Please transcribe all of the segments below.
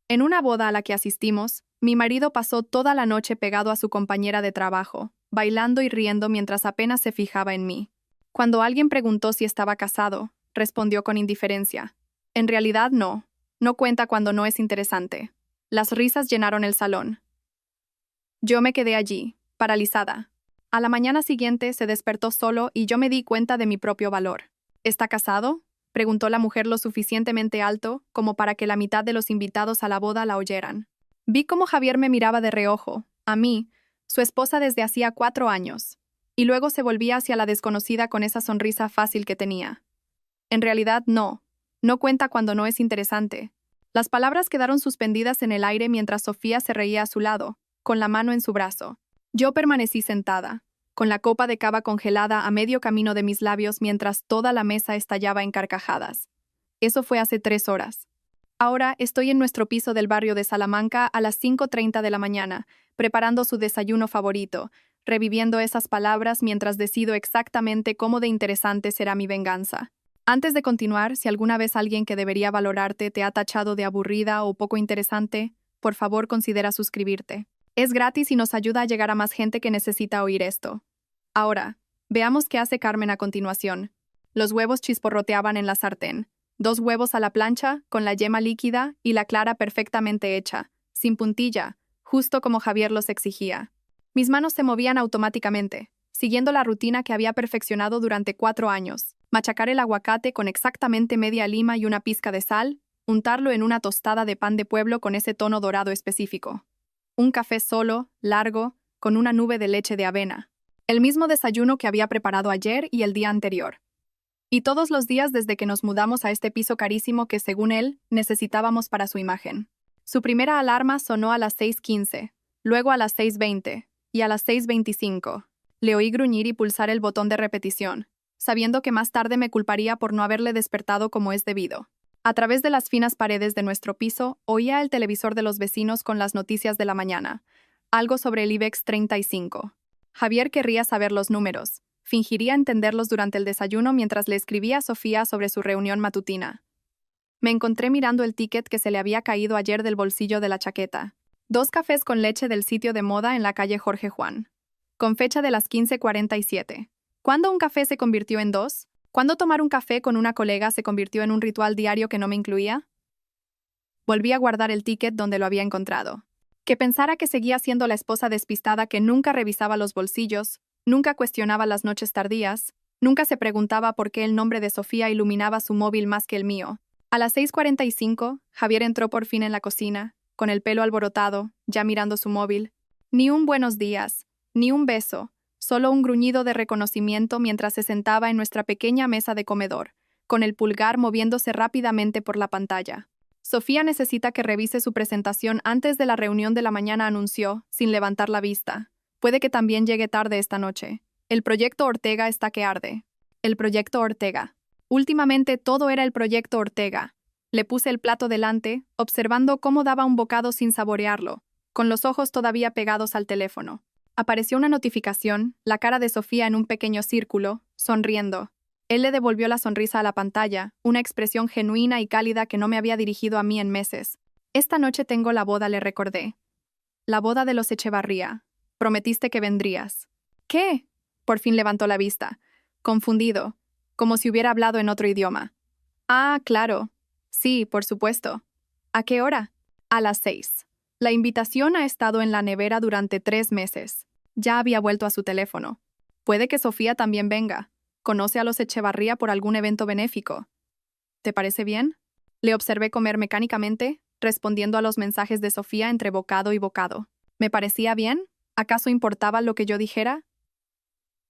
En una boda a la que asistimos, mi marido pasó toda la noche pegado a su compañera de trabajo, bailando y riendo mientras apenas se fijaba en mí. Cuando alguien preguntó si estaba casado, respondió con indiferencia. En realidad no. No cuenta cuando no es interesante. Las risas llenaron el salón. Yo me quedé allí, paralizada. A la mañana siguiente se despertó solo y yo me di cuenta de mi propio valor. ¿Está casado?, preguntó la mujer lo suficientemente alto como para que la mitad de los invitados a la boda la oyeran. Vi cómo Javier me miraba de reojo, a mí, su esposa desde hacía 4 años, y luego se volvía hacia la desconocida con esa sonrisa fácil que tenía. En realidad no. No cuenta cuando no es interesante. Las palabras quedaron suspendidas en el aire mientras Sofía se reía a su lado, con la mano en su brazo. Yo permanecí sentada, con la copa de cava congelada a medio camino de mis labios mientras toda la mesa estallaba en carcajadas. Eso fue hace 3 horas. Ahora estoy en nuestro piso del barrio de Salamanca a las 5:30 de la mañana, preparando su desayuno favorito, reviviendo esas palabras mientras decido exactamente cómo de interesante será mi venganza. Antes de continuar, si alguna vez alguien que debería valorarte te ha tachado de aburrida o poco interesante, por favor considera suscribirte. Es gratis y nos ayuda a llegar a más gente que necesita oír esto. Ahora, veamos qué hace Carmen a continuación. Los huevos chisporroteaban en la sartén. 2 huevos a la plancha, con la yema líquida y la clara perfectamente hecha, sin puntilla, justo como Javier los exigía. Mis manos se movían automáticamente, siguiendo la rutina que había perfeccionado durante 4 años. Machacar el aguacate con exactamente media lima y una pizca de sal, untarlo en una tostada de pan de pueblo con ese tono dorado específico. Un café solo, largo, con una nube de leche de avena. El mismo desayuno que había preparado ayer y el día anterior. Y todos los días desde que nos mudamos a este piso carísimo que, según él, necesitábamos para su imagen. Su primera alarma sonó a las 6:15, luego a las 6:20 y a las 6:25. Le oí gruñir y pulsar el botón de repetición, sabiendo que más tarde me culparía por no haberle despertado como es debido. A través de las finas paredes de nuestro piso, oía el televisor de los vecinos con las noticias de la mañana, algo sobre el IBEX 35. Javier querría saber los números. Fingiría entenderlos durante el desayuno mientras le escribía a Sofía sobre su reunión matutina. Me encontré mirando el ticket que se le había caído ayer del bolsillo de la chaqueta. 2 cafés con leche del sitio de moda en la calle Jorge Juan. Con fecha de las 15:47. ¿Cuándo un café se convirtió en 2? ¿Cuándo tomar un café con una colega se convirtió en un ritual diario que no me incluía? Volví a guardar el ticket donde lo había encontrado. Que pensara que seguía siendo la esposa despistada que nunca revisaba los bolsillos, nunca cuestionaba las noches tardías, nunca se preguntaba por qué el nombre de Sofía iluminaba su móvil más que el mío. A las 6:45, Javier entró por fin en la cocina, con el pelo alborotado, ya mirando su móvil. Ni un buenos días, ni un beso, solo un gruñido de reconocimiento mientras se sentaba en nuestra pequeña mesa de comedor, con el pulgar moviéndose rápidamente por la pantalla. Sofía necesita que revise su presentación antes de la reunión de la mañana, anunció, sin levantar la vista. Puede que también llegue tarde esta noche. El proyecto Ortega está que arde. El proyecto Ortega. Últimamente todo era el proyecto Ortega. Le puse el plato delante, observando cómo daba un bocado sin saborearlo, con los ojos todavía pegados al teléfono. Apareció una notificación, la cara de Sofía en un pequeño círculo, sonriendo. Él le devolvió la sonrisa a la pantalla, una expresión genuina y cálida que no me había dirigido a mí en meses. Esta noche tengo la boda, le recordé. La boda de los Echevarría. Prometiste que vendrías. ¿Qué? Por fin levantó la vista, confundido, como si hubiera hablado en otro idioma. Ah, claro. Sí, por supuesto. ¿A qué hora? A las 6. La invitación ha estado en la nevera durante 3 meses. Ya había vuelto a su teléfono. Puede que Sofía también venga. ¿Conoce a los Echevarría por algún evento benéfico? ¿Te parece bien? Le observé comer mecánicamente, respondiendo a los mensajes de Sofía entre bocado y bocado. ¿Me parecía bien? ¿Acaso importaba lo que yo dijera?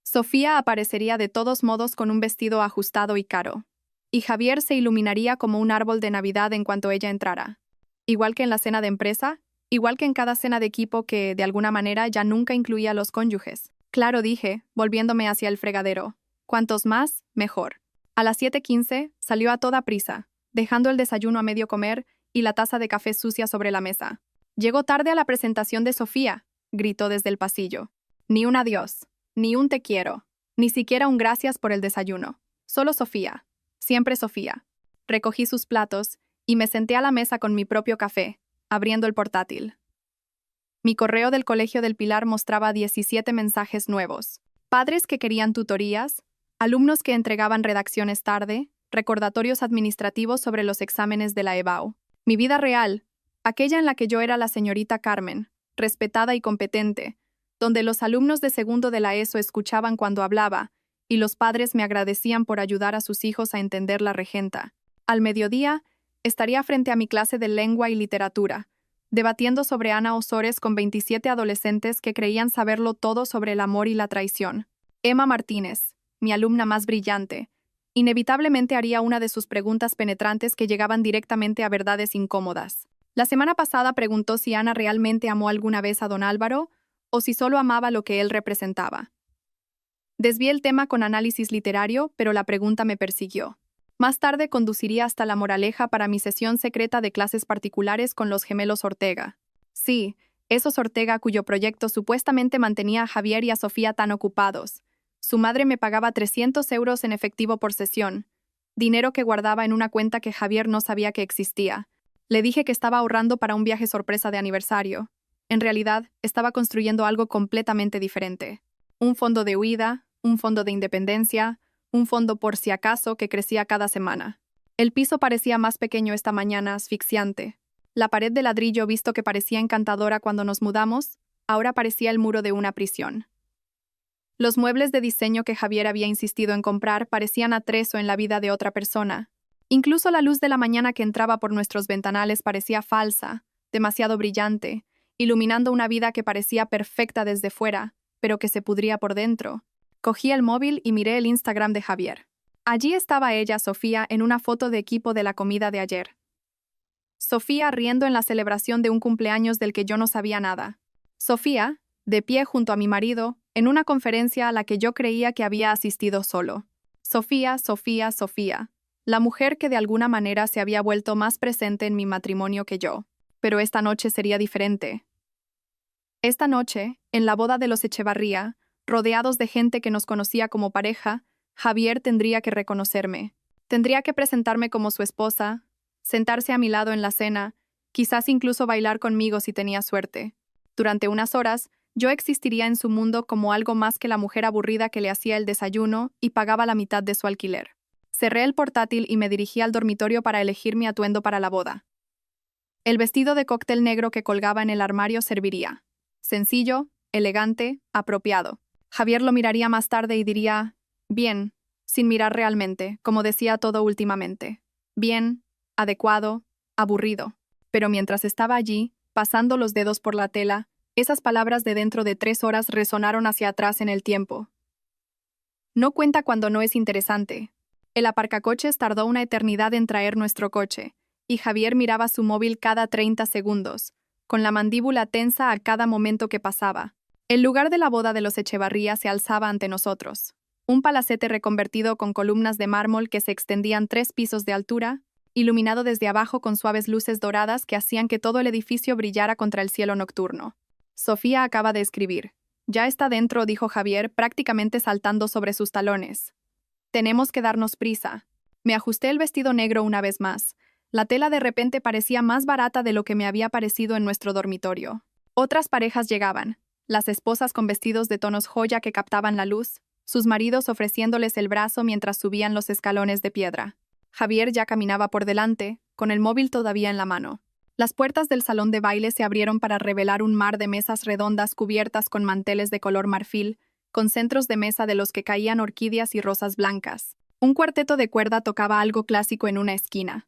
Sofía aparecería de todos modos con un vestido ajustado y caro. Y Javier se iluminaría como un árbol de Navidad en cuanto ella entrara. Igual que en la cena de empresa, igual que en cada cena de equipo que, de alguna manera, ya nunca incluía a los cónyuges. Claro, dije, volviéndome hacia el fregadero. Cuantos más, mejor. A las 7:15 salió a toda prisa, dejando el desayuno a medio comer y la taza de café sucia sobre la mesa. Llegó tarde a la presentación de Sofía, gritó desde el pasillo. Ni un adiós, ni un te quiero, ni siquiera un gracias por el desayuno. Solo Sofía. Siempre Sofía. Recogí sus platos y me senté a la mesa con mi propio café, abriendo el portátil. Mi correo del Colegio del Pilar mostraba 17 mensajes nuevos. Padres que querían tutorías, alumnos que entregaban redacciones tarde, recordatorios administrativos sobre los exámenes de la EBAU. Mi vida real, aquella en la que yo era la señorita Carmen, respetada y competente, donde los alumnos de segundo de la ESO escuchaban cuando hablaba, y los padres me agradecían por ayudar a sus hijos a entender la regenta. Al mediodía, estaría frente a mi clase de lengua y literatura, debatiendo sobre Ana Osores con 27 adolescentes que creían saberlo todo sobre el amor y la traición. Emma Martínez, mi alumna más brillante, inevitablemente haría una de sus preguntas penetrantes que llegaban directamente a verdades incómodas. La semana pasada preguntó si Ana realmente amó alguna vez a don Álvaro o si solo amaba lo que él representaba. Desvié el tema con análisis literario, pero la pregunta me persiguió. Más tarde conduciría hasta La Moraleja para mi sesión secreta de clases particulares con los gemelos Ortega. Sí, esos Ortega cuyo proyecto supuestamente mantenía a Javier y a Sofía tan ocupados. Su madre me pagaba 300 euros en efectivo por sesión, dinero que guardaba en una cuenta que Javier no sabía que existía. Le dije que estaba ahorrando para un viaje sorpresa de aniversario. En realidad, estaba construyendo algo completamente diferente. Un fondo de huida, un fondo de independencia, un fondo por si acaso que crecía cada semana. El piso parecía más pequeño esta mañana, asfixiante. La pared de ladrillo, visto que parecía encantadora cuando nos mudamos, ahora parecía el muro de una prisión. Los muebles de diseño que Javier había insistido en comprar parecían atrezo en la vida de otra persona. Incluso la luz de la mañana que entraba por nuestros ventanales parecía falsa, demasiado brillante, iluminando una vida que parecía perfecta desde fuera, pero que se pudría por dentro. Cogí el móvil y miré el Instagram de Javier. Allí estaba ella, Sofía, en una foto de equipo de la comida de ayer. Sofía riendo en la celebración de un cumpleaños del que yo no sabía nada. Sofía, de pie junto a mi marido, en una conferencia a la que yo creía que había asistido solo. Sofía, Sofía, Sofía, la mujer que de alguna manera se había vuelto más presente en mi matrimonio que yo. Pero esta noche sería diferente. Esta noche, en la boda de los Echevarría, rodeados de gente que nos conocía como pareja, Javier tendría que reconocerme. Tendría que presentarme como su esposa, sentarse a mi lado en la cena, quizás incluso bailar conmigo si tenía suerte. Durante unas horas, yo existiría en su mundo como algo más que la mujer aburrida que le hacía el desayuno y pagaba la mitad de su alquiler. Cerré el portátil y me dirigí al dormitorio para elegir mi atuendo para la boda. El vestido de cóctel negro que colgaba en el armario serviría. Sencillo, elegante, apropiado. Javier lo miraría más tarde y diría, bien, sin mirar realmente, como decía todo últimamente. Bien, adecuado, aburrido. Pero mientras estaba allí, pasando los dedos por la tela, esas palabras de dentro de 3 horas resonaron hacia atrás en el tiempo. No cuenta cuando no es interesante. El aparcacoches tardó una eternidad en traer nuestro coche, y Javier miraba su móvil cada 30 segundos, con la mandíbula tensa a cada momento que pasaba. El lugar de la boda de los Echevarría se alzaba ante nosotros. Un palacete reconvertido con columnas de mármol que se extendían 3 pisos de altura, iluminado desde abajo con suaves luces doradas que hacían que todo el edificio brillara contra el cielo nocturno. Sofía acaba de escribir. Ya está dentro, dijo Javier, prácticamente saltando sobre sus talones. Tenemos que darnos prisa. Me ajusté el vestido negro una vez más. La tela de repente parecía más barata de lo que me había parecido en nuestro dormitorio. Otras parejas llegaban. Las esposas con vestidos de tonos joya que captaban la luz, sus maridos ofreciéndoles el brazo mientras subían los escalones de piedra. Javier ya caminaba por delante, con el móvil todavía en la mano. Las puertas del salón de baile se abrieron para revelar un mar de mesas redondas cubiertas con manteles de color marfil, con centros de mesa de los que caían orquídeas y rosas blancas. Un cuarteto de cuerda tocaba algo clásico en una esquina.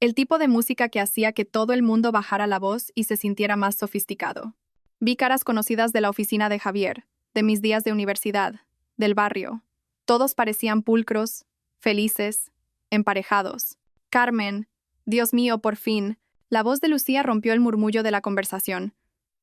El tipo de música que hacía que todo el mundo bajara la voz y se sintiera más sofisticado. Vi caras conocidas de la oficina de Javier, de mis días de universidad, del barrio. Todos parecían pulcros, felices, emparejados. Carmen, Dios mío, por fin. La voz de Lucía rompió el murmullo de la conversación.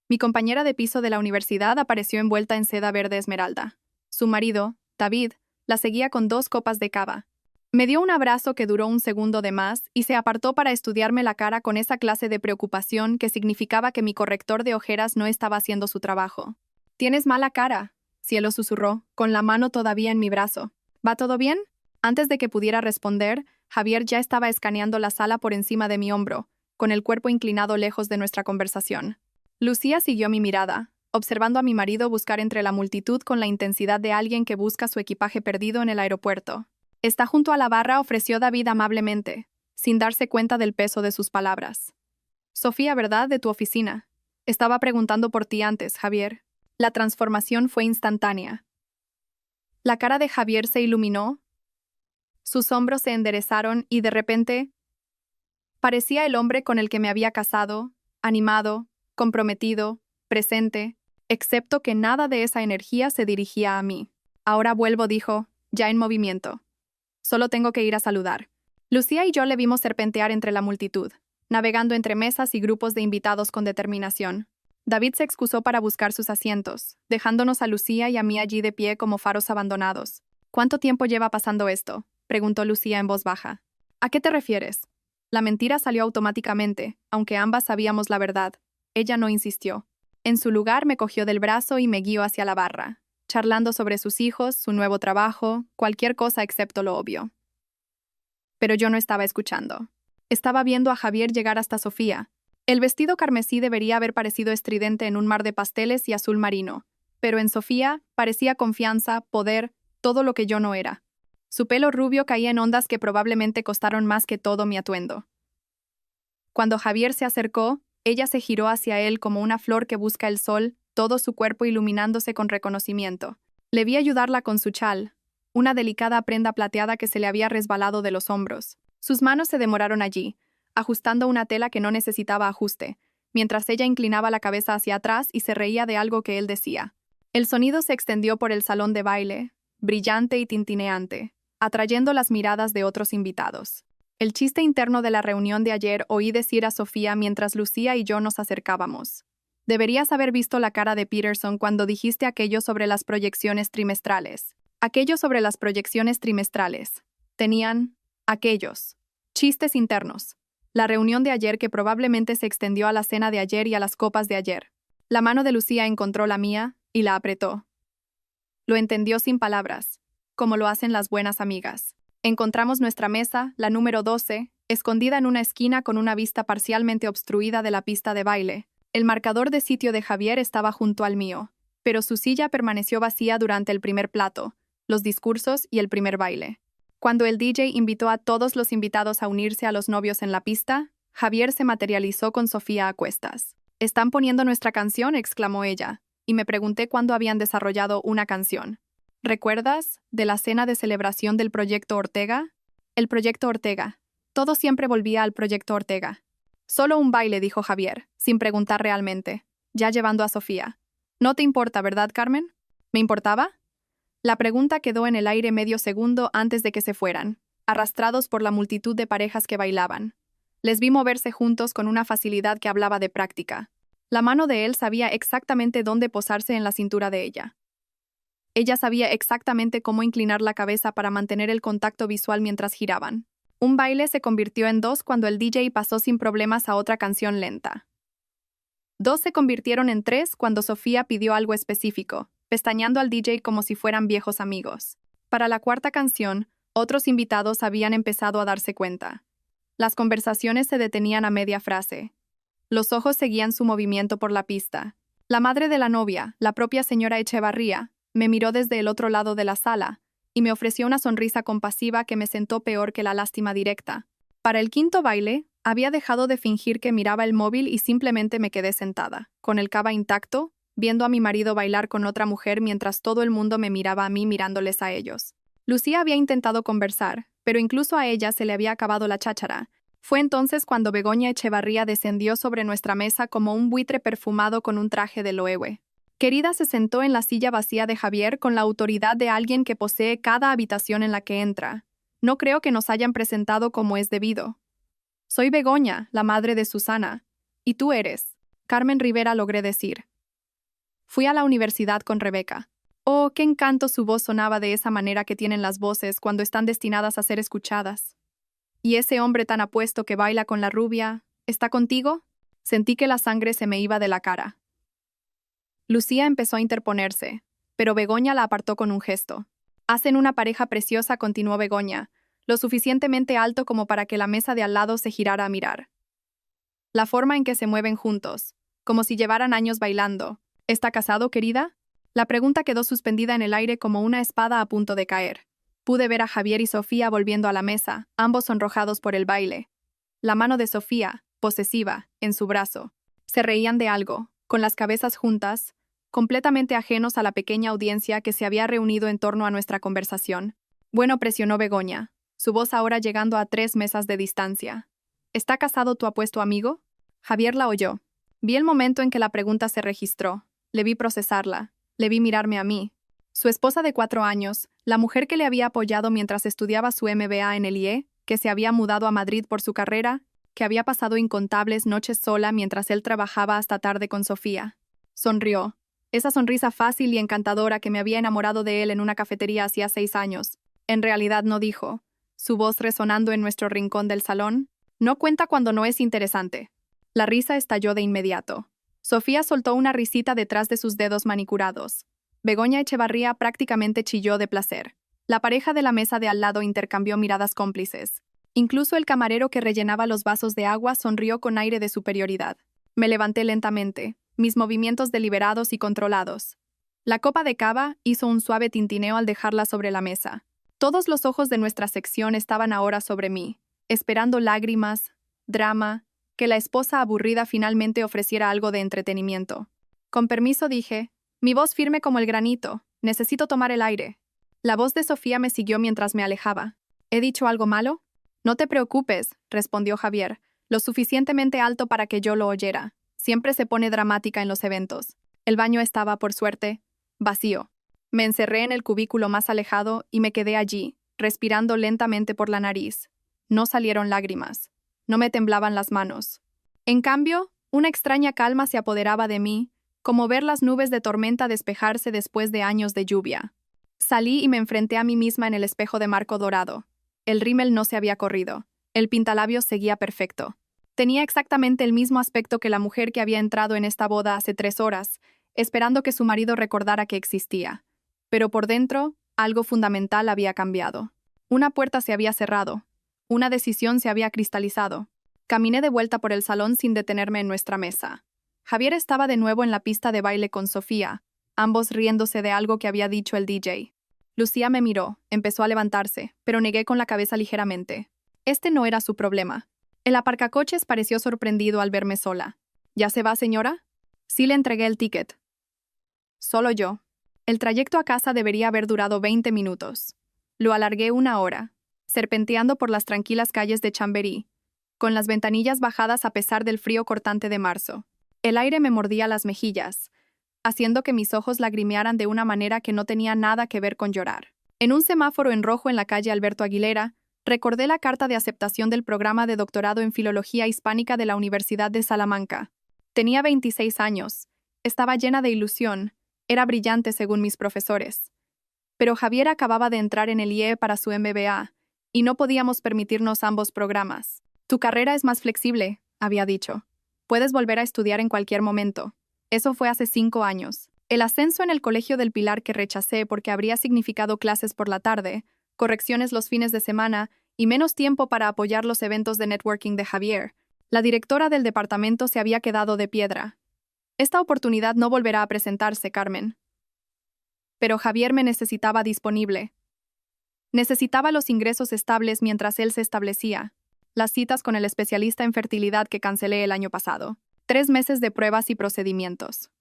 Mi compañera de piso de la universidad apareció envuelta en seda verde esmeralda. Su marido, David, la seguía con 2 copas de cava. Me dio un abrazo que duró un segundo de más y se apartó para estudiarme la cara con esa clase de preocupación que significaba que mi corrector de ojeras no estaba haciendo su trabajo. «Tienes mala cara», Cielo susurró, con la mano todavía en mi brazo. «¿Va todo bien?» Antes de que pudiera responder, Javier ya estaba escaneando la sala por encima de mi hombro, con el cuerpo inclinado lejos de nuestra conversación. Lucía siguió mi mirada, observando a mi marido buscar entre la multitud con la intensidad de alguien que busca su equipaje perdido en el aeropuerto. «Está junto a la barra», ofreció David amablemente, sin darse cuenta del peso de sus palabras. «Sofía, ¿verdad? De tu oficina. Estaba preguntando por ti antes, Javier». La transformación fue instantánea. La cara de Javier se iluminó, sus hombros se enderezaron y de repente parecía el hombre con el que me había casado, animado, comprometido, presente, excepto que nada de esa energía se dirigía a mí. «Ahora vuelvo», dijo, ya en movimiento. «Solo tengo que ir a saludar». Lucía y yo le vimos serpentear entre la multitud, navegando entre mesas y grupos de invitados con determinación. David se excusó para buscar sus asientos, dejándonos a Lucía y a mí allí de pie como faros abandonados. «¿Cuánto tiempo lleva pasando esto?», preguntó Lucía en voz baja. «¿A qué te refieres?». La mentira salió automáticamente, aunque ambas sabíamos la verdad. Ella no insistió. En su lugar me cogió del brazo y me guió hacia la barra, charlando sobre sus hijos, su nuevo trabajo, cualquier cosa excepto lo obvio. Pero yo no estaba escuchando. Estaba viendo a Javier llegar hasta Sofía. El vestido carmesí debería haber parecido estridente en un mar de pasteles y azul marino, pero en Sofía parecía confianza, poder, todo lo que yo no era. Su pelo rubio caía en ondas que probablemente costaron más que todo mi atuendo. Cuando Javier se acercó, ella se giró hacia él como una flor que busca el sol, todo su cuerpo iluminándose con reconocimiento. Le vi ayudarla con su chal, una delicada prenda plateada que se le había resbalado de los hombros. Sus manos se demoraron allí, ajustando una tela que no necesitaba ajuste, mientras ella inclinaba la cabeza hacia atrás y se reía de algo que él decía. El sonido se extendió por el salón de baile, brillante y tintineante, atrayendo las miradas de otros invitados. El chiste interno de la reunión de ayer oí decir a Sofía mientras Lucía y yo nos acercábamos. «Deberías haber visto la cara de Peterson cuando dijiste aquello sobre las proyecciones trimestrales». Aquello sobre las proyecciones trimestrales. Tenían aquellos chistes internos. La reunión de ayer que probablemente se extendió a la cena de ayer y a las copas de ayer. La mano de Lucía encontró la mía y la apretó. Lo entendió sin palabras, como lo hacen las buenas amigas. Encontramos nuestra mesa, la número 12, escondida en una esquina con una vista parcialmente obstruida de la pista de baile. El marcador de sitio de Javier estaba junto al mío, pero su silla permaneció vacía durante el primer plato, los discursos y el primer baile. Cuando el DJ invitó a todos los invitados a unirse a los novios en la pista, Javier se materializó con Sofía a cuestas. «¿Están poniendo nuestra canción?», exclamó ella, y me pregunté cuándo habían desarrollado una canción. «¿Recuerdas de la cena de celebración del Proyecto Ortega?» El Proyecto Ortega. Todo siempre volvía al Proyecto Ortega. «Solo un baile», dijo Javier, sin preguntar realmente, ya llevando a Sofía. «No te importa, ¿verdad, Carmen?» ¿Me importaba? La pregunta quedó en el aire medio segundo antes de que se fueran, arrastrados por la multitud de parejas que bailaban. Les vi moverse juntos con una facilidad que hablaba de práctica. La mano de él sabía exactamente dónde posarse en la cintura de ella. Ella sabía exactamente cómo inclinar la cabeza para mantener el contacto visual mientras giraban. Un baile se convirtió en 2 cuando el DJ pasó sin problemas a otra canción lenta. 2 se convirtieron en 3 cuando Sofía pidió algo específico, pestañeando al DJ como si fueran viejos amigos. Para la 4ª canción, otros invitados habían empezado a darse cuenta. Las conversaciones se detenían a media frase. Los ojos seguían su movimiento por la pista. La madre de la novia, la propia señora Echevarría, me miró desde el otro lado de la sala y me ofreció una sonrisa compasiva que me sentó peor que la lástima directa. Para el 5º baile, había dejado de fingir que miraba el móvil y simplemente me quedé sentada, con el cava intacto, viendo a mi marido bailar con otra mujer mientras todo el mundo me miraba a mí mirándoles a ellos. Lucía había intentado conversar, pero incluso a ella se le había acabado la cháchara. Fue entonces cuando Begoña Echevarría descendió sobre nuestra mesa como un buitre perfumado con un traje de loewe. Querida se sentó en la silla vacía de Javier con la autoridad de alguien que posee cada habitación en la que entra. No creo que nos hayan presentado como es debido. «Soy Begoña, la madre de Susana. ¿Y tú eres?» «Carmen Rivera», logré decir. Fui a la universidad con Rebeca. Oh, qué encanto su voz sonaba de esa manera que tienen las voces cuando están destinadas a ser escuchadas. «¿Y ese hombre tan apuesto que baila con la rubia, está contigo?» Sentí que la sangre se me iba de la cara. Lucía empezó a interponerse, pero Begoña la apartó con un gesto. «Hacen una pareja preciosa», continuó Begoña, lo suficientemente alto como para que la mesa de al lado se girara a mirar. La forma en que se mueven juntos, como si llevaran años bailando. ¿Está casado, querida? La pregunta quedó suspendida en el aire como una espada a punto de caer. Pude ver a Javier y Sofía volviendo a la mesa, ambos sonrojados por el baile. La mano de Sofía, posesiva, en su brazo. Se reían de algo, con las cabezas juntas, completamente ajenos a la pequeña audiencia que se había reunido en torno a nuestra conversación. Bueno, presionó Begoña, su voz ahora llegando a 3 mesas de distancia. ¿Está casado tu apuesto amigo? Javier la oyó. Vi el momento en que la pregunta se registró. Le vi procesarla. Le vi mirarme a mí. Su esposa de 4 años, la mujer que le había apoyado mientras estudiaba su MBA en el IE, que se había mudado a Madrid por su carrera, que había pasado incontables noches sola mientras él trabajaba hasta tarde con Sofía. Sonrió. Esa sonrisa fácil y encantadora que me había enamorado de él en una cafetería hacía 6 años. En realidad no dijo, su voz resonando en nuestro rincón del salón. No cuenta cuando no es interesante. La risa estalló de inmediato. Sofía soltó una risita detrás de sus dedos manicurados. Begoña Echevarría prácticamente chilló de placer. La pareja de la mesa de al lado intercambió miradas cómplices. Incluso el camarero que rellenaba los vasos de agua sonrió con aire de superioridad. Me levanté lentamente, mis movimientos deliberados y controlados. La copa de cava hizo un suave tintineo al dejarla sobre la mesa. Todos los ojos de nuestra sección estaban ahora sobre mí, esperando lágrimas, drama, que la esposa aburrida finalmente ofreciera algo de entretenimiento. Con permiso dije, mi voz firme como el granito, necesito tomar el aire. La voz de Sofía me siguió mientras me alejaba. ¿He dicho algo malo? No te preocupes, respondió Javier, lo suficientemente alto para que yo lo oyera. Siempre se pone dramática en los eventos. El baño estaba, por suerte, vacío. Me encerré en el cubículo más alejado y me quedé allí, respirando lentamente por la nariz. No salieron lágrimas. No me temblaban las manos. En cambio, una extraña calma se apoderaba de mí, como ver las nubes de tormenta despejarse después de años de lluvia. Salí y me enfrenté a mí misma en el espejo de marco dorado. El rímel no se había corrido. El pintalabios seguía perfecto. Tenía exactamente el mismo aspecto que la mujer que había entrado en esta boda hace 3 horas, esperando que su marido recordara que existía. Pero por dentro, algo fundamental había cambiado. Una puerta se había cerrado. Una decisión se había cristalizado. Caminé de vuelta por el salón sin detenerme en nuestra mesa. Javier estaba de nuevo en la pista de baile con Sofía, ambos riéndose de algo que había dicho el DJ. Lucía me miró, empezó a levantarse, pero negué con la cabeza ligeramente. Este no era su problema. El aparcacoches pareció sorprendido al verme sola. ¿Ya se va, señora? Sí, le entregué el ticket. Solo yo. El trayecto a casa debería haber durado 20 minutos. Lo alargué 1 hora, serpenteando por las tranquilas calles de Chamberí, con las ventanillas bajadas a pesar del frío cortante de marzo. El aire me mordía las mejillas, haciendo que mis ojos lagrimearan de una manera que no tenía nada que ver con llorar. En un semáforo en rojo en la calle Alberto Aguilera, recordé la carta de aceptación del programa de doctorado en Filología Hispánica de la Universidad de Salamanca. Tenía 26 años, estaba llena de ilusión, era brillante según mis profesores. Pero Javier acababa de entrar en el IE para su MBA, y no podíamos permitirnos ambos programas. Tu carrera es más flexible, había dicho. Puedes volver a estudiar en cualquier momento. Eso fue hace 5 años. El ascenso en el Colegio del Pilar que rechacé porque habría significado clases por la tarde, correcciones los fines de semana y menos tiempo para apoyar los eventos de networking de Javier. La directora del departamento se había quedado de piedra. Esta oportunidad no volverá a presentarse, Carmen. Pero Javier me necesitaba disponible. Necesitaba los ingresos estables mientras él se establecía. Las citas con el especialista en fertilidad que cancelé el año pasado. 3 meses de pruebas y procedimientos.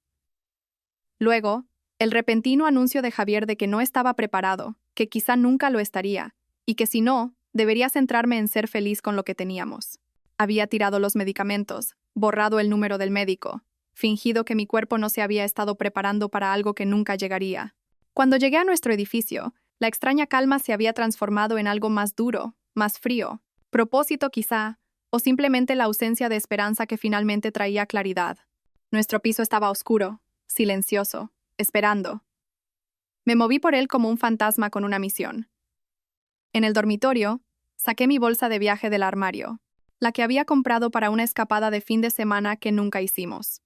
Luego, el repentino anuncio de Javier de que no estaba preparado, que quizá nunca lo estaría, y que si no, debería centrarme en ser feliz con lo que teníamos. Había tirado los medicamentos, borrado el número del médico, fingido que mi cuerpo no se había estado preparando para algo que nunca llegaría. Cuando llegué a nuestro edificio, la extraña calma se había transformado en algo más duro, más frío. Propósito quizá, o simplemente la ausencia de esperanza que finalmente traía claridad. Nuestro piso estaba oscuro, silencioso, esperando. Me moví por él como un fantasma con una misión. En el dormitorio, saqué mi bolsa de viaje del armario, la que había comprado para una escapada de fin de semana que nunca hicimos.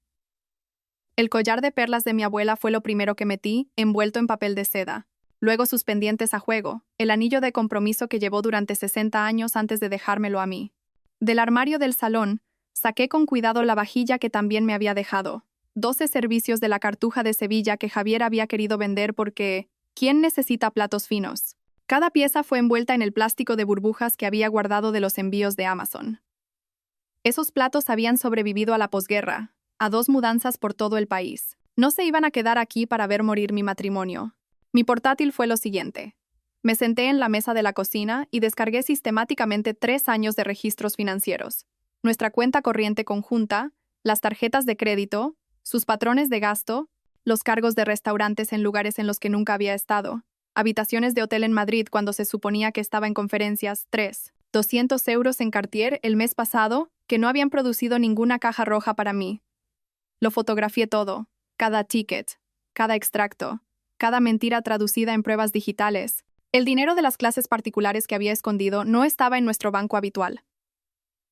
El collar de perlas de mi abuela fue lo primero que metí, envuelto en papel de seda. Luego sus pendientes a juego, el anillo de compromiso que llevó durante 60 años antes de dejármelo a mí. Del armario del salón, Saqué con cuidado la vajilla que también me había dejado. 12 servicios de la Cartuja de Sevilla que Javier había querido vender porque ¿quién necesita platos finos? Cada pieza fue envuelta en el plástico de burbujas que había guardado de los envíos de Amazon. Esos platos habían sobrevivido a la posguerra, a 2 mudanzas por todo el país. No se iban a quedar aquí para ver morir mi matrimonio. Mi portátil fue lo siguiente. Me senté en la mesa de la cocina y descargué sistemáticamente 3 años de registros financieros. Nuestra cuenta corriente conjunta, las tarjetas de crédito, sus patrones de gasto, los cargos de restaurantes en lugares en los que nunca había estado, habitaciones de hotel en Madrid cuando se suponía que estaba en conferencias, 200 euros en Cartier el mes pasado, que no habían producido ninguna caja roja para mí. Lo fotografié todo, cada ticket, cada extracto, cada mentira traducida en pruebas digitales. El dinero de las clases particulares que había escondido no estaba en nuestro banco habitual.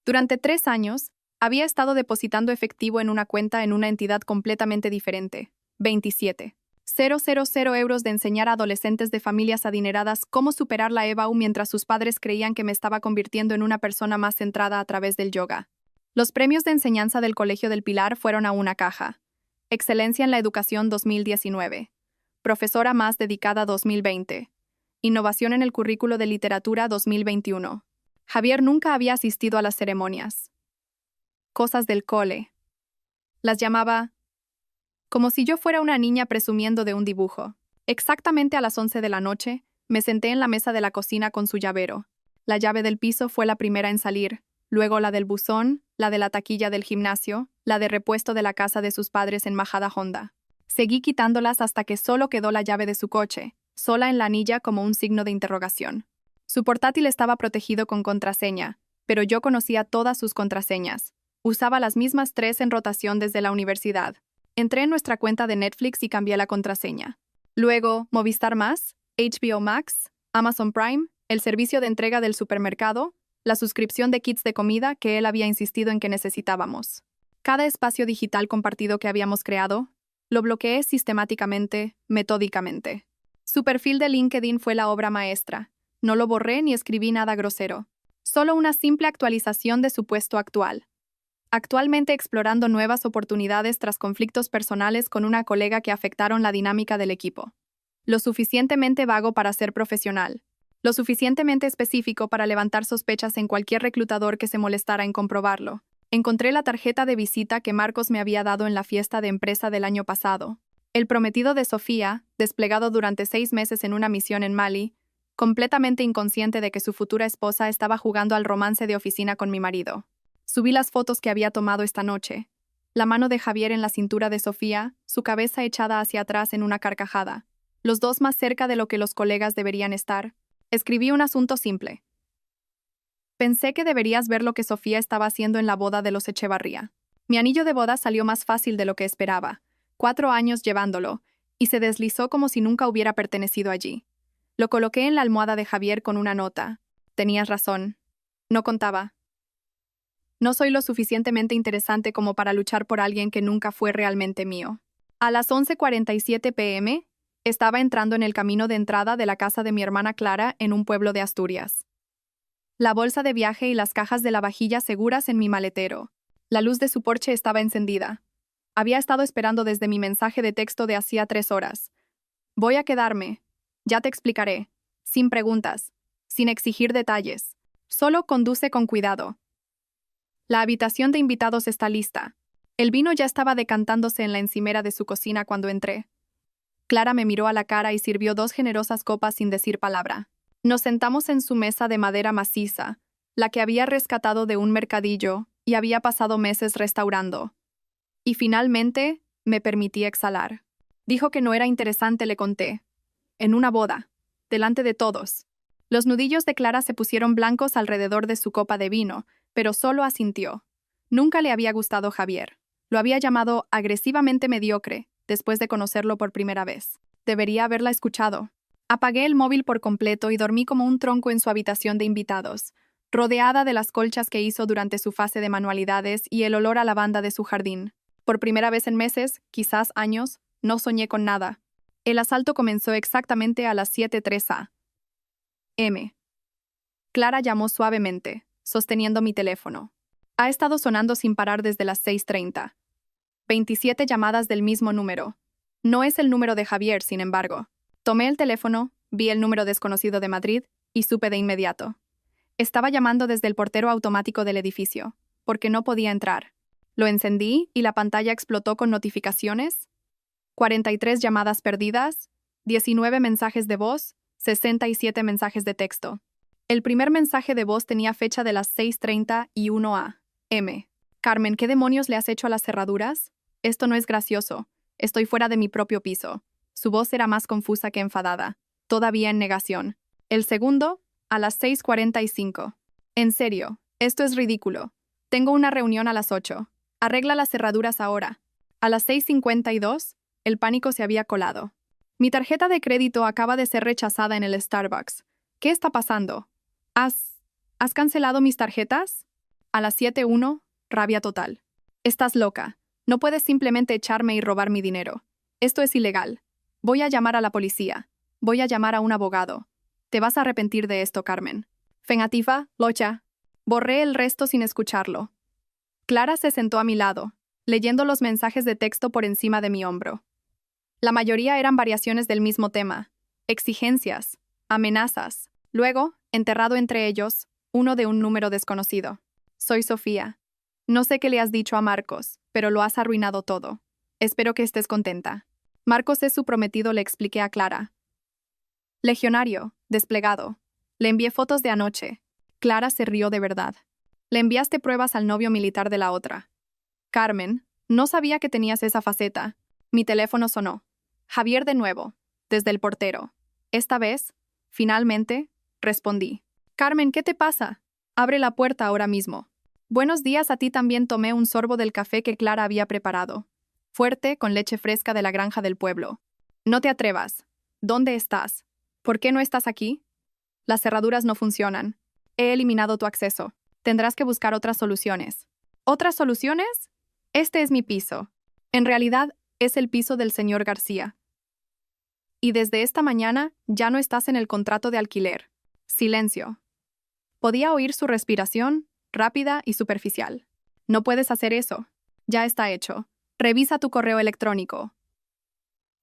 Durante 3 años, había estado depositando efectivo en una cuenta en una entidad completamente diferente, 27,000 euros de enseñar a adolescentes de familias adineradas cómo superar la EBAU mientras sus padres creían que me estaba convirtiendo en una persona más centrada a través del yoga. Los premios de enseñanza del Colegio del Pilar fueron a una caja. Excelencia en la Educación 2019. Profesora más dedicada 2020. Innovación en el currículo de literatura 2021. Javier nunca había asistido a las ceremonias. Cosas del cole. Las llamaba como si yo fuera una niña presumiendo de un dibujo. Exactamente a las 11 de la noche, me senté en la mesa de la cocina con su llavero. La llave del piso fue la primera en salir, luego la del buzón, la de la taquilla del gimnasio, la de repuesto de la casa de sus padres en Majadahonda. Seguí quitándolas hasta que solo quedó la llave de su coche, sola en la anilla como un signo de interrogación. Su portátil estaba protegido con contraseña, pero yo conocía todas sus contraseñas. Usaba las mismas 3 en rotación desde la universidad. Entré en nuestra cuenta de Netflix y cambié la contraseña. Luego, Movistar Más, HBO Max, Amazon Prime, el servicio de entrega del supermercado, la suscripción de kits de comida que él había insistido en que necesitábamos. Cada espacio digital compartido que habíamos creado, lo bloqueé sistemáticamente, metódicamente. Su perfil de LinkedIn fue la obra maestra. No lo borré ni escribí nada grosero. Solo una simple actualización de su puesto actual. Actualmente explorando nuevas oportunidades tras conflictos personales con una colega que afectaron la dinámica del equipo. Lo suficientemente vago para ser profesional. Lo suficientemente específico para levantar sospechas en cualquier reclutador que se molestara en comprobarlo. Encontré la tarjeta de visita que Marcos me había dado en la fiesta de empresa del año pasado. El prometido de Sofía, desplegado durante 6 meses en una misión en Mali, completamente inconsciente de que su futura esposa estaba jugando al romance de oficina con mi marido. Subí las fotos que había tomado esta noche. La mano de Javier en la cintura de Sofía, su cabeza echada hacia atrás en una carcajada. Los dos más cerca de lo que los colegas deberían estar. Escribí un asunto simple. Pensé que deberías ver lo que Sofía estaba haciendo en la boda de los Echevarría. Mi anillo de boda salió más fácil de lo que esperaba. 4 años llevándolo, y se deslizó como si nunca hubiera pertenecido allí. Lo coloqué en la almohada de Javier con una nota. Tenías razón. No contaba. No soy lo suficientemente interesante como para luchar por alguien que nunca fue realmente mío. A las 11:47 p.m., estaba entrando en el camino de entrada de la casa de mi hermana Clara en un pueblo de Asturias. La bolsa de viaje y las cajas de la vajilla seguras en mi maletero. La luz de su porche estaba encendida. Había estado esperando desde mi mensaje de texto de hacía 3 horas. Voy a quedarme. Ya te explicaré. Sin preguntas. Sin exigir detalles. Solo conduce con cuidado. La habitación de invitados está lista. El vino ya estaba decantándose en la encimera de su cocina cuando entré. Clara me miró a la cara y sirvió 2 generosas copas sin decir palabra. Nos sentamos en su mesa de madera maciza, la que había rescatado de un mercadillo y había pasado meses restaurando. Y finalmente, me permití exhalar. Dijo que no era interesante, le conté. En una boda. Delante de todos. Los nudillos de Clara se pusieron blancos alrededor de su copa de vino, pero solo asintió. Nunca le había gustado Javier. Lo había llamado agresivamente mediocre, después de conocerlo por primera vez. Debería haberla escuchado. Apagué el móvil por completo y dormí como un tronco en su habitación de invitados, rodeada de las colchas que hizo durante su fase de manualidades y el olor a lavanda de su jardín. Por primera vez en meses, quizás años, no soñé con nada. El asalto comenzó exactamente a las 7:03 a.m. Clara llamó suavemente, sosteniendo mi teléfono. Ha estado sonando sin parar desde las 6:30. 27 llamadas del mismo número. No es el número de Javier, sin embargo. Tomé el teléfono, vi el número desconocido de Madrid y supe de inmediato. Estaba llamando desde el portero automático del edificio, porque no podía entrar. Lo encendí y la pantalla explotó con notificaciones. 43 llamadas perdidas, 19 mensajes de voz, 67 mensajes de texto. El primer mensaje de voz tenía fecha de las 6:30 y 1 a.m. Carmen, ¿qué demonios le has hecho a las cerraduras? Esto no es gracioso. Estoy fuera de mi propio piso. Su voz era más confusa que enfadada, todavía en negación. El segundo, a las 6:45. En serio, esto es ridículo. Tengo una reunión a las 8. Arregla las cerraduras ahora. A las 6:52, el pánico se había colado. Mi tarjeta de crédito acaba de ser rechazada en el Starbucks. ¿Qué está pasando? ¿Has cancelado mis tarjetas? A las 7:01, rabia total. Estás loca. No puedes simplemente echarme y robar mi dinero. Esto es ilegal. Voy a llamar a la policía. Voy a llamar a un abogado. Te vas a arrepentir de esto, Carmen. Fengativa, locha. Borré el resto sin escucharlo. Clara se sentó a mi lado, leyendo los mensajes de texto por encima de mi hombro. La mayoría eran variaciones del mismo tema, exigencias, amenazas. Luego, enterrado entre ellos, uno de un número desconocido. Soy Sofía. No sé qué le has dicho a Marcos, pero lo has arruinado todo. Espero que estés contenta. Marcos es su prometido, le expliqué a Clara. Legionario, desplegado. Le envié fotos de anoche. Clara se rió de verdad. Le enviaste pruebas al novio militar de la otra. Carmen, no sabía que tenías esa faceta. Mi teléfono sonó. Javier de nuevo, desde el portero. Esta vez, finalmente, respondí. Carmen, ¿qué te pasa? Abre la puerta ahora mismo. Buenos días, a ti también. Tomé un sorbo del café que Clara había preparado. Fuerte, con leche fresca de la granja del pueblo. No te atrevas. ¿Dónde estás? ¿Por qué no estás aquí? Las cerraduras no funcionan. He eliminado tu acceso. Tendrás que buscar otras soluciones. ¿Otras soluciones? Este es mi piso. En realidad, es el piso del señor García. Y desde esta mañana ya no estás en el contrato de alquiler. Silencio. Podía oír su respiración, rápida y superficial. No puedes hacer eso. Ya está hecho. Revisa tu correo electrónico.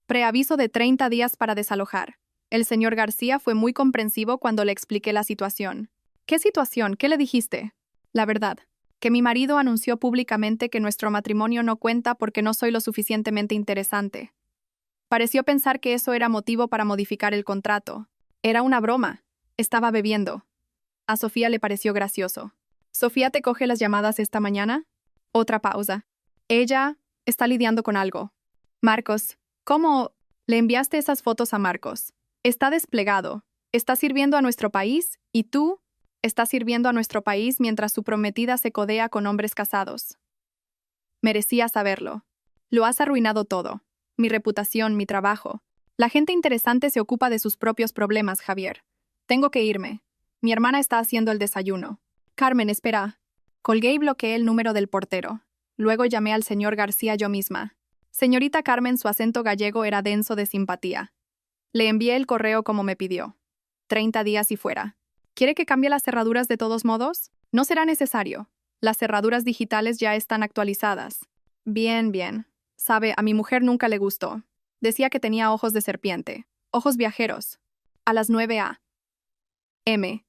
Preaviso de 30 días para desalojar. El señor García fue muy comprensivo cuando le expliqué la situación. ¿Qué situación? ¿Qué le dijiste? La verdad, que mi marido anunció públicamente que nuestro matrimonio no cuenta porque no soy lo suficientemente interesante. Pareció pensar que eso era motivo para modificar el contrato. Era una broma. Estaba bebiendo. A Sofía le pareció gracioso. ¿Sofía te coge las llamadas esta mañana? Otra pausa. Ella está lidiando con algo. Marcos, ¿cómo le enviaste esas fotos a Marcos? Está desplegado. Está sirviendo a nuestro país y tú estás sirviendo a nuestro país mientras su prometida se codea con hombres casados. Merecía saberlo. Lo has arruinado todo. Mi reputación, mi trabajo. La gente interesante se ocupa de sus propios problemas, Javier. Tengo que irme. Mi hermana está haciendo el desayuno. Carmen, espera. Colgué y bloqueé el número del portero. Luego llamé al señor García yo misma. Señorita Carmen, su acento gallego era denso de simpatía. Le envié el correo como me pidió. 30 días y fuera. ¿Quiere que cambie las cerraduras de todos modos? No será necesario. Las cerraduras digitales ya están actualizadas. Bien, bien. Sabe, a mi mujer nunca le gustó. Decía que tenía ojos de serpiente. Ojos viajeros. A las 9 a.m.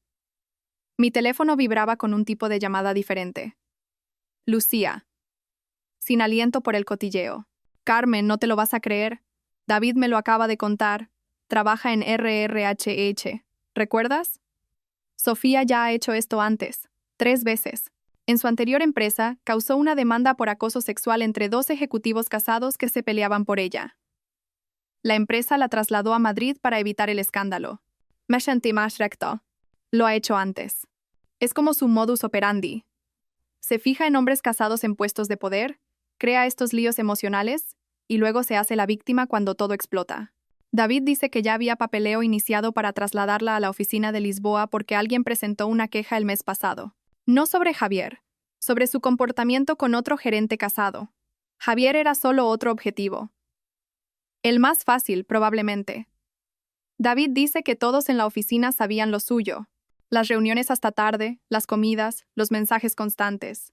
Mi teléfono vibraba con un tipo de llamada diferente. Lucía. Sin aliento por el cotilleo. Carmen, no te lo vas a creer. David me lo acaba de contar. Trabaja en RRHH. ¿Recuerdas? Sofía ya ha hecho esto antes. 3 veces. En su anterior empresa, causó una demanda por acoso sexual entre 2 ejecutivos casados que se peleaban por ella. La empresa la trasladó a Madrid para evitar el escándalo. Me sentí más recto. Lo ha hecho antes. Es como su modus operandi. Se fija en hombres casados en puestos de poder, crea estos líos emocionales, y luego se hace la víctima cuando todo explota. David dice que ya había papeleo iniciado para trasladarla a la oficina de Lisboa porque alguien presentó una queja el mes pasado. No sobre Javier, sobre su comportamiento con otro gerente casado. Javier era solo otro objetivo. El más fácil, probablemente. David dice que todos en la oficina sabían lo suyo. Las reuniones hasta tarde, las comidas, los mensajes constantes.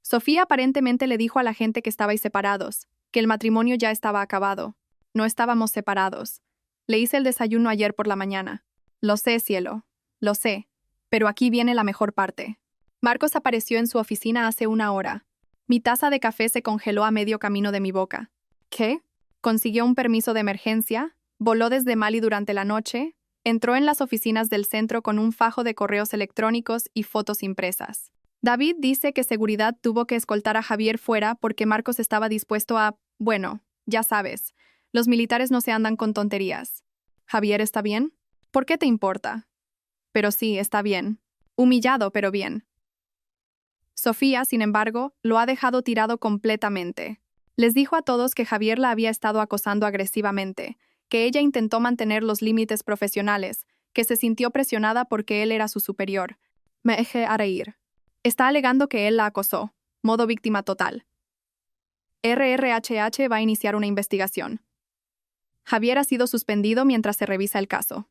Sofía aparentemente le dijo a la gente que estabais separados, que el matrimonio ya estaba acabado. No estábamos separados. Le hice el desayuno ayer por la mañana. Lo sé, cielo. Lo sé. Pero aquí viene la mejor parte. Marcos apareció en su oficina hace una hora. Mi taza de café se congeló a medio camino de mi boca. ¿Qué? Consiguió un permiso de emergencia, voló desde Mali durante la noche, entró en las oficinas del centro con un fajo de correos electrónicos y fotos impresas. David dice que seguridad tuvo que escoltar a Javier fuera porque Marcos estaba dispuesto a, bueno, ya sabes, los militares no se andan con tonterías. ¿Javier está bien? ¿Por qué te importa? Pero sí, está bien. Humillado, pero bien. Sofía, sin embargo, lo ha dejado tirado completamente. Les dijo a todos que Javier la había estado acosando agresivamente, que ella intentó mantener los límites profesionales, que se sintió presionada porque él era su superior. Me dejé a reír. Está alegando que él la acosó, modo víctima total. RRHH va a iniciar una investigación. Javier ha sido suspendido mientras se revisa el caso.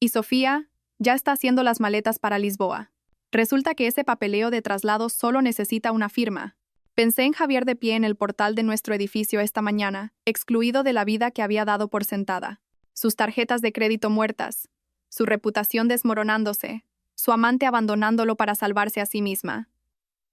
Y Sofía ya está haciendo las maletas para Lisboa. Resulta que ese papeleo de traslado solo necesita una firma. Pensé en Javier de pie en el portal de nuestro edificio esta mañana, excluido de la vida que había dado por sentada. Sus tarjetas de crédito muertas, su reputación desmoronándose, su amante abandonándolo para salvarse a sí misma.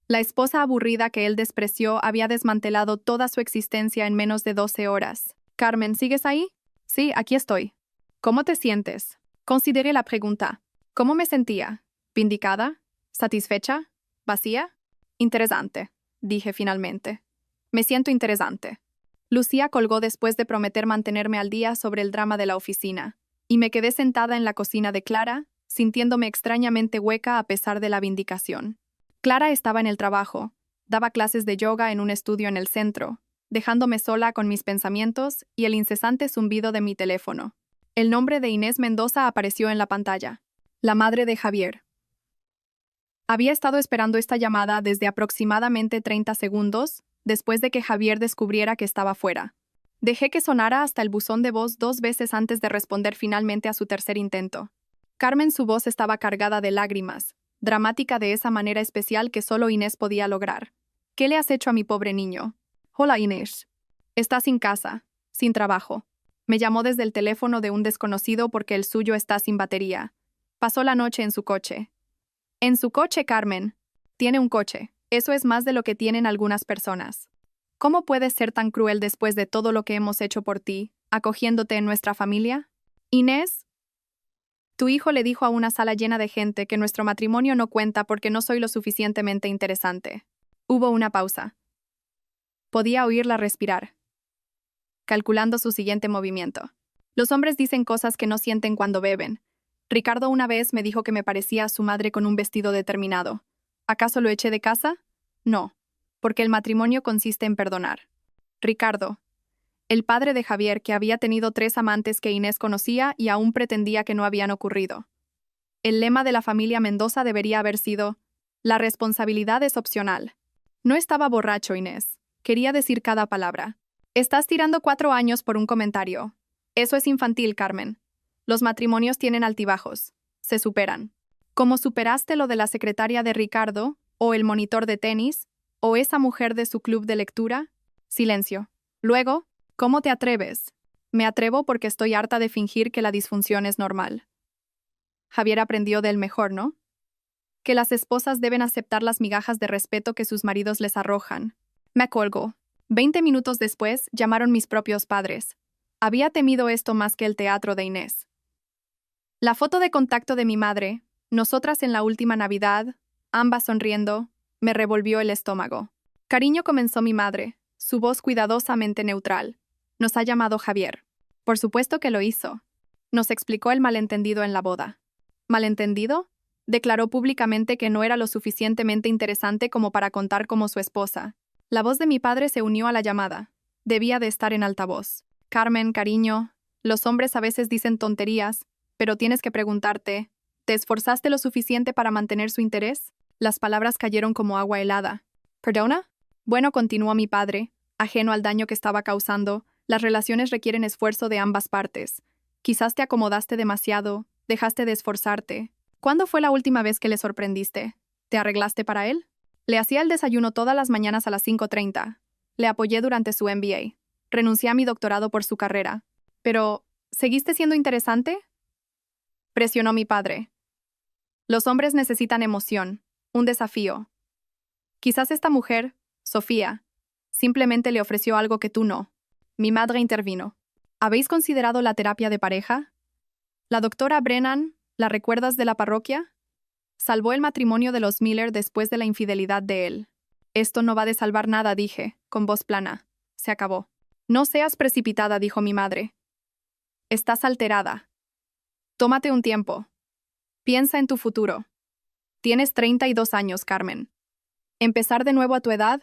La esposa aburrida que él despreció había desmantelado toda su existencia en menos de 12 horas. Carmen, ¿sigues ahí? Sí, aquí estoy. ¿Cómo te sientes? Consideré la pregunta. ¿Cómo me sentía? ¿Vindicada? ¿Satisfecha? ¿Vacía? Interesante, dije finalmente. Me siento interesante. Lucía colgó después de prometer mantenerme al día sobre el drama de la oficina, y me quedé sentada en la cocina de Clara, sintiéndome extrañamente hueca a pesar de la vindicación. Clara estaba en el trabajo, daba clases de yoga en un estudio en el centro, dejándome sola con mis pensamientos y el incesante zumbido de mi teléfono. El nombre de Inés Mendoza apareció en la pantalla. La madre de Javier. Había estado esperando esta llamada desde aproximadamente 30 segundos, después de que Javier descubriera que estaba fuera. Dejé que sonara hasta el buzón de voz 2 veces antes de responder finalmente a su tercer intento. Carmen, su voz estaba cargada de lágrimas, dramática de esa manera especial que solo Inés podía lograr. ¿Qué le has hecho a mi pobre niño? Hola, Inés. Está sin casa, sin trabajo. Me llamó desde el teléfono de un desconocido porque el suyo está sin batería. Pasó la noche en su coche. En su coche, Carmen. Tiene un coche. Eso es más de lo que tienen algunas personas. ¿Cómo puedes ser tan cruel después de todo lo que hemos hecho por ti, acogiéndote en nuestra familia? Inés, tu hijo le dijo a una sala llena de gente que nuestro matrimonio no cuenta porque no soy lo suficientemente interesante. Hubo una pausa. Podía oírla respirar, calculando su siguiente movimiento. Los hombres dicen cosas que no sienten cuando beben. Ricardo una vez me dijo que me parecía a su madre con un vestido determinado. ¿Acaso lo eché de casa? No, porque el matrimonio consiste en perdonar. Ricardo, el padre de Javier, que había tenido 3 amantes que Inés conocía y aún pretendía que no habían ocurrido. El lema de la familia Mendoza debería haber sido: la responsabilidad es opcional. No estaba borracho, Inés. Quería decir cada palabra. Estás tirando 4 años por un comentario. Eso es infantil, Carmen. Los matrimonios tienen altibajos. Se superan. Como superaste lo de la secretaria de Ricardo, o el monitor de tenis, o esa mujer de su club de lectura. Silencio. Luego, ¿cómo te atreves? Me atrevo porque estoy harta de fingir que la disfunción es normal. Javier aprendió del mejor, ¿no? Que las esposas deben aceptar las migajas de respeto que sus maridos les arrojan. Me colgó. 20 minutos después, llamaron mis propios padres. Había temido esto más que el teatro de Inés. La foto de contacto de mi madre, nosotras en la última Navidad, ambas sonriendo, me revolvió el estómago. Cariño, comenzó mi madre, su voz cuidadosamente neutral. Nos ha llamado Javier. Por supuesto que lo hizo. Nos explicó el malentendido en la boda. ¿Malentendido? Declaró públicamente que no era lo suficientemente interesante como para contar como su esposa. La voz de mi padre se unió a la llamada. Debía de estar en altavoz. Carmen, cariño, los hombres a veces dicen tonterías, pero tienes que preguntarte, ¿te esforzaste lo suficiente para mantener su interés? Las palabras cayeron como agua helada. ¿Perdona? Bueno, continuó mi padre, ajeno al daño que estaba causando, las relaciones requieren esfuerzo de ambas partes. Quizás te acomodaste demasiado, dejaste de esforzarte. ¿Cuándo fue la última vez que le sorprendiste? ¿Te arreglaste para él? Le hacía el desayuno todas las mañanas a las 5:30. Le apoyé durante su MBA. Renuncié a mi doctorado por su carrera. Pero, ¿seguiste siendo interesante? Presionó mi padre. Los hombres necesitan emoción, un desafío. Quizás esta mujer, Sofía, simplemente le ofreció algo que tú no. Mi madre intervino. ¿Habéis considerado la terapia de pareja? La doctora Brennan, ¿la recuerdas de la parroquia? Salvó el matrimonio de los Miller después de la infidelidad de él. Esto no va de salvar nada, dije, con voz plana. Se acabó. No seas precipitada, dijo mi madre. Estás alterada. Tómate un tiempo. Piensa en tu futuro. Tienes 32 años, Carmen. Empezar de nuevo a tu edad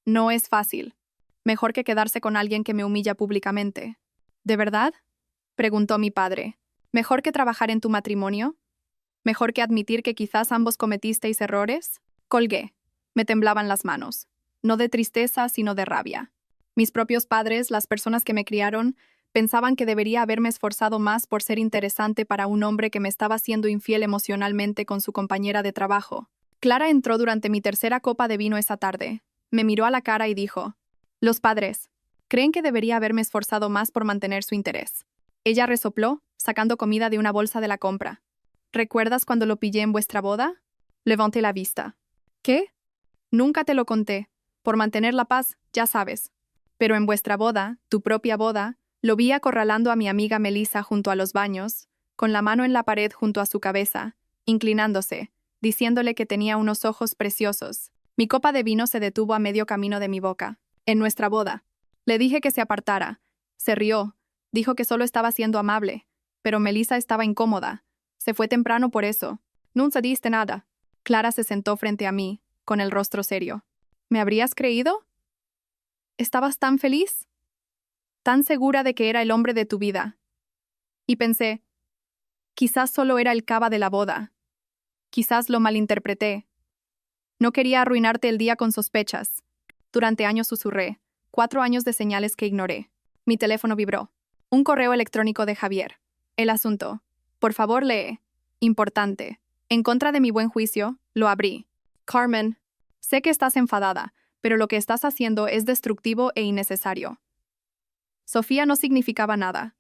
no es fácil. Mejor que quedarse con alguien que me humilla públicamente. ¿De verdad? Preguntó mi padre. ¿Mejor que trabajar en tu matrimonio? ¿Mejor que admitir que quizás ambos cometisteis errores? Colgué. Me temblaban las manos. No de tristeza, sino de rabia. Mis propios padres, las personas que me criaron, pensaban que debería haberme esforzado más por ser interesante para un hombre que me estaba siendo infiel emocionalmente con su compañera de trabajo. Clara entró durante mi tercera copa de vino esa tarde. Me miró a la cara y dijo: «Los padres creen que debería haberme esforzado más por mantener su interés». Ella resopló, sacando comida de una bolsa de la compra. «¿Recuerdas cuando lo pillé en vuestra boda?» Levanté la vista. «¿Qué?» «Nunca te lo conté. Por mantener la paz, ya sabes. Pero en vuestra boda, tu propia boda, lo vi acorralando a mi amiga Melissa junto a los baños, con la mano en la pared junto a su cabeza, inclinándose, diciéndole que tenía unos ojos preciosos. Mi copa de vino se detuvo a medio camino de mi boca. En nuestra boda. Le dije que se apartara. Se rió. Dijo que solo estaba siendo amable. Pero Melissa estaba incómoda. Se fue temprano por eso. Nunca diste nada». Clara se sentó frente a mí, con el rostro serio. ¿Me habrías creído? ¿Estabas tan feliz? Tan segura de que era el hombre de tu vida. Y pensé, quizás solo era el cava de la boda. Quizás lo malinterpreté. No quería arruinarte el día con sospechas. Durante años susurré, 4 años de señales que ignoré. Mi teléfono vibró. Un correo electrónico de Javier. El asunto. Por favor, lee. Importante. En contra de mi buen juicio, lo abrí. Carmen, sé que estás enfadada, pero lo que estás haciendo es destructivo e innecesario. Sofía no significaba nada.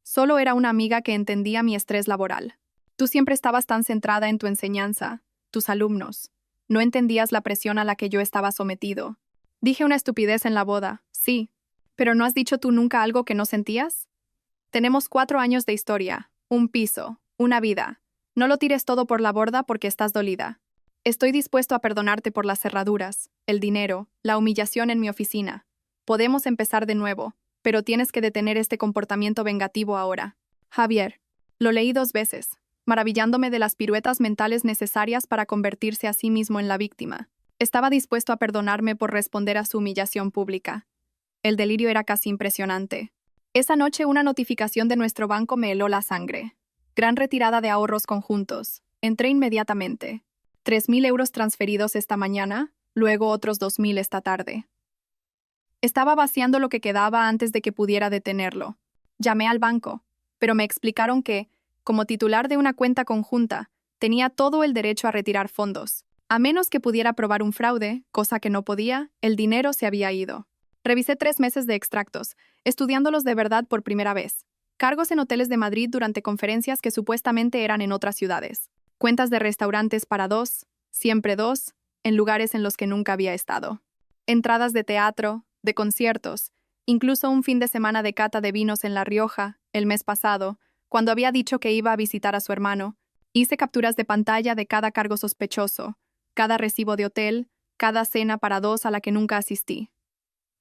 Solo era una amiga que entendía mi estrés laboral. Tú siempre estabas tan centrada en tu enseñanza, tus alumnos. No entendías la presión a la que yo estaba sometido. Dije una estupidez en la boda, sí. ¿Pero no has dicho tú nunca algo que no sentías? Tenemos 4 años de historia, un piso, una vida. No lo tires todo por la borda porque estás dolida. Estoy dispuesto a perdonarte por las cerraduras, el dinero, la humillación en mi oficina. Podemos empezar de nuevo, pero tienes que detener este comportamiento vengativo ahora. Javier. Lo leí 2 veces, maravillándome de las piruetas mentales necesarias para convertirse a sí mismo en la víctima. Estaba dispuesto a perdonarme por responder a su humillación pública. El delirio era casi impresionante. Esa noche una notificación de nuestro banco me heló la sangre. Gran retirada de ahorros conjuntos. Entré inmediatamente. 3.000 euros transferidos esta mañana, luego otros 2.000 esta tarde. Estaba vaciando lo que quedaba antes de que pudiera detenerlo. Llamé al banco, pero me explicaron que, como titular de una cuenta conjunta, tenía todo el derecho a retirar fondos. A menos que pudiera probar un fraude, cosa que no podía, el dinero se había ido. Revisé 3 meses de extractos, estudiándolos de verdad por primera vez. Cargos en hoteles de Madrid durante conferencias que supuestamente eran en otras ciudades. Cuentas de restaurantes para 2, siempre 2, en lugares en los que nunca había estado. Entradas de teatro, de conciertos, incluso un fin de semana de cata de vinos en La Rioja, el mes pasado, cuando había dicho que iba a visitar a su hermano. Hice capturas de pantalla de cada cargo sospechoso, cada recibo de hotel, cada cena para 2 a la que nunca asistí.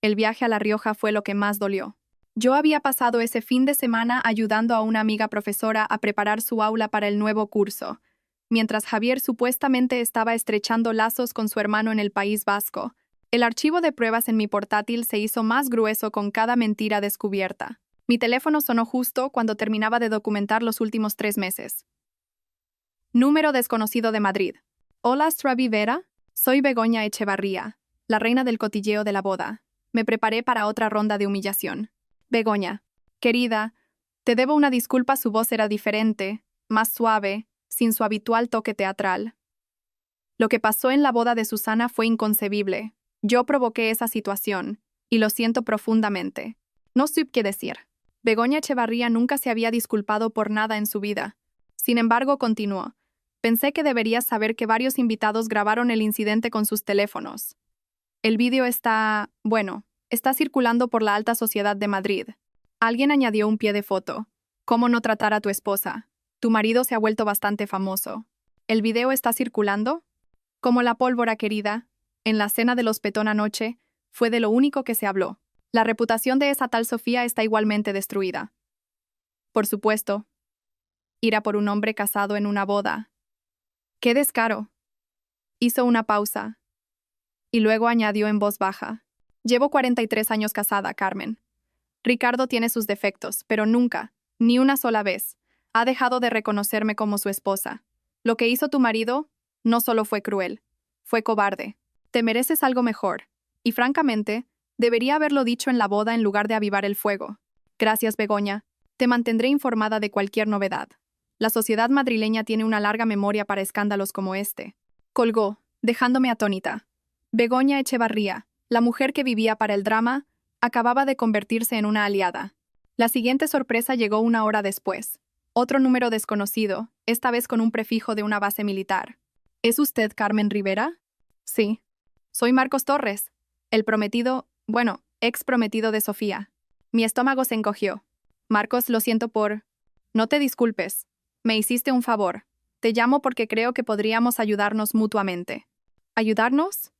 El viaje a La Rioja fue lo que más dolió. Yo había pasado ese fin de semana ayudando a una amiga profesora a preparar su aula para el nuevo curso, mientras Javier supuestamente estaba estrechando lazos con su hermano en el País Vasco. El archivo de pruebas en mi portátil se hizo más grueso con cada mentira descubierta. Mi teléfono sonó justo cuando terminaba de documentar los últimos 3 meses. Número desconocido de Madrid. Hola, Stravi Vera. Soy Begoña Echevarría, la reina del cotilleo de la boda. Me preparé para otra ronda de humillación. Begoña, querida, te debo una disculpa, su voz era diferente, más suave, sin su habitual toque teatral. Lo que pasó en la boda de Susana fue inconcebible. Yo provoqué esa situación, y lo siento profundamente. No supe qué decir. Begoña Echevarría nunca se había disculpado por nada en su vida. Sin embargo, continuó. Pensé que deberías saber que varios invitados grabaron el incidente con sus teléfonos. El vídeo está circulando por la alta sociedad de Madrid. Alguien añadió un pie de foto. ¿Cómo no tratar a tu esposa? Tu marido se ha vuelto bastante famoso. ¿El video está circulando? Como la pólvora querida, en la cena del hospetón anoche, fue de lo único que se habló. La reputación de esa tal Sofía está igualmente destruida. Por supuesto. Ir a por un hombre casado en una boda. ¡Qué descaro! Hizo una pausa. Y luego añadió en voz baja. Llevo 43 años casada, Carmen. Ricardo tiene sus defectos, pero nunca, ni una sola vez, ha dejado de reconocerme como su esposa. Lo que hizo tu marido no solo fue cruel, fue cobarde. Te mereces algo mejor. Y francamente, debería haberlo dicho en la boda en lugar de avivar el fuego. Gracias, Begoña. Te mantendré informada de cualquier novedad. La sociedad madrileña tiene una larga memoria para escándalos como este. Colgó, dejándome atónita. Begoña Echevarría, la mujer que vivía para el drama, acababa de convertirse en una aliada. La siguiente sorpresa llegó una hora después. Otro número desconocido, esta vez con un prefijo de una base militar. ¿Es usted Carmen Rivera? Sí. Soy Marcos Torres, el ex prometido de Sofía. Mi estómago se encogió. Marcos, lo siento por... No te disculpes. Me hiciste un favor. Te llamo porque creo que podríamos ayudarnos mutuamente. ¿Ayudarnos?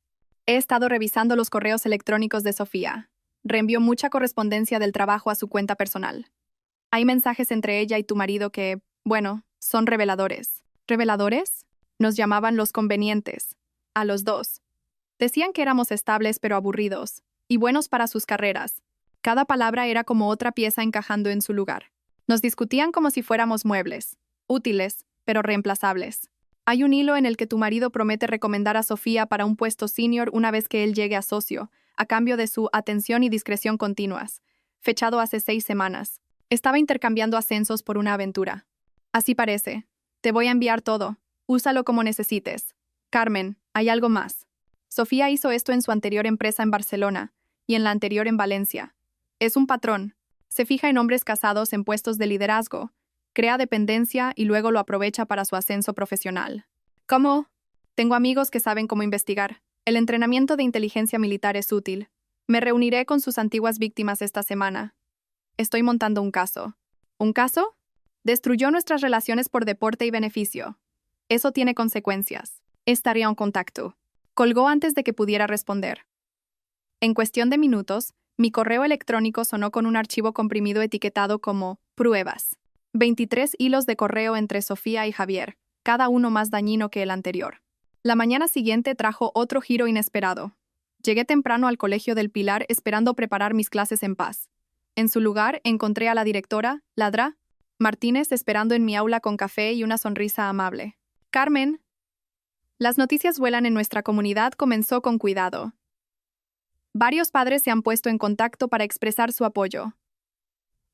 He estado revisando los correos electrónicos de Sofía. Reenvió mucha correspondencia del trabajo a su cuenta personal. Hay mensajes entre ella y tu marido que, son reveladores. ¿Reveladores? Nos llamaban los convenientes. A los dos. Decían que éramos estables pero aburridos, y buenos para sus carreras. Cada palabra era como otra pieza encajando en su lugar. Nos discutían como si fuéramos muebles, útiles, pero reemplazables. Hay un hilo en el que tu marido promete recomendar a Sofía para un puesto senior una vez que él llegue a socio, a cambio de su atención y discreción continuas, fechado hace 6 semanas. Estaba intercambiando ascensos por una aventura. Así parece. Te voy a enviar todo. Úsalo como necesites. Carmen, hay algo más. Sofía hizo esto en su anterior empresa en Barcelona y en la anterior en Valencia. Es un patrón. Se fija en hombres casados en puestos de liderazgo, crea dependencia y luego lo aprovecha para su ascenso profesional. ¿Cómo? Tengo amigos que saben cómo investigar. El entrenamiento de inteligencia militar es útil. Me reuniré con sus antiguas víctimas esta semana. Estoy montando un caso. ¿Un caso? Destruyó nuestras relaciones por deporte y beneficio. Eso tiene consecuencias. Estaré en contacto. Colgó antes de que pudiera responder. En cuestión de minutos, mi correo electrónico sonó con un archivo comprimido etiquetado como pruebas. 23 hilos de correo entre Sofía y Javier, cada uno más dañino que el anterior. La mañana siguiente trajo otro giro inesperado. Llegué temprano al Colegio del Pilar esperando preparar mis clases en paz. En su lugar encontré a la directora, Ladra Martínez, esperando en mi aula con café y una sonrisa amable. Carmen. Las noticias vuelan en nuestra comunidad comenzó con cuidado. Varios padres se han puesto en contacto para expresar su apoyo.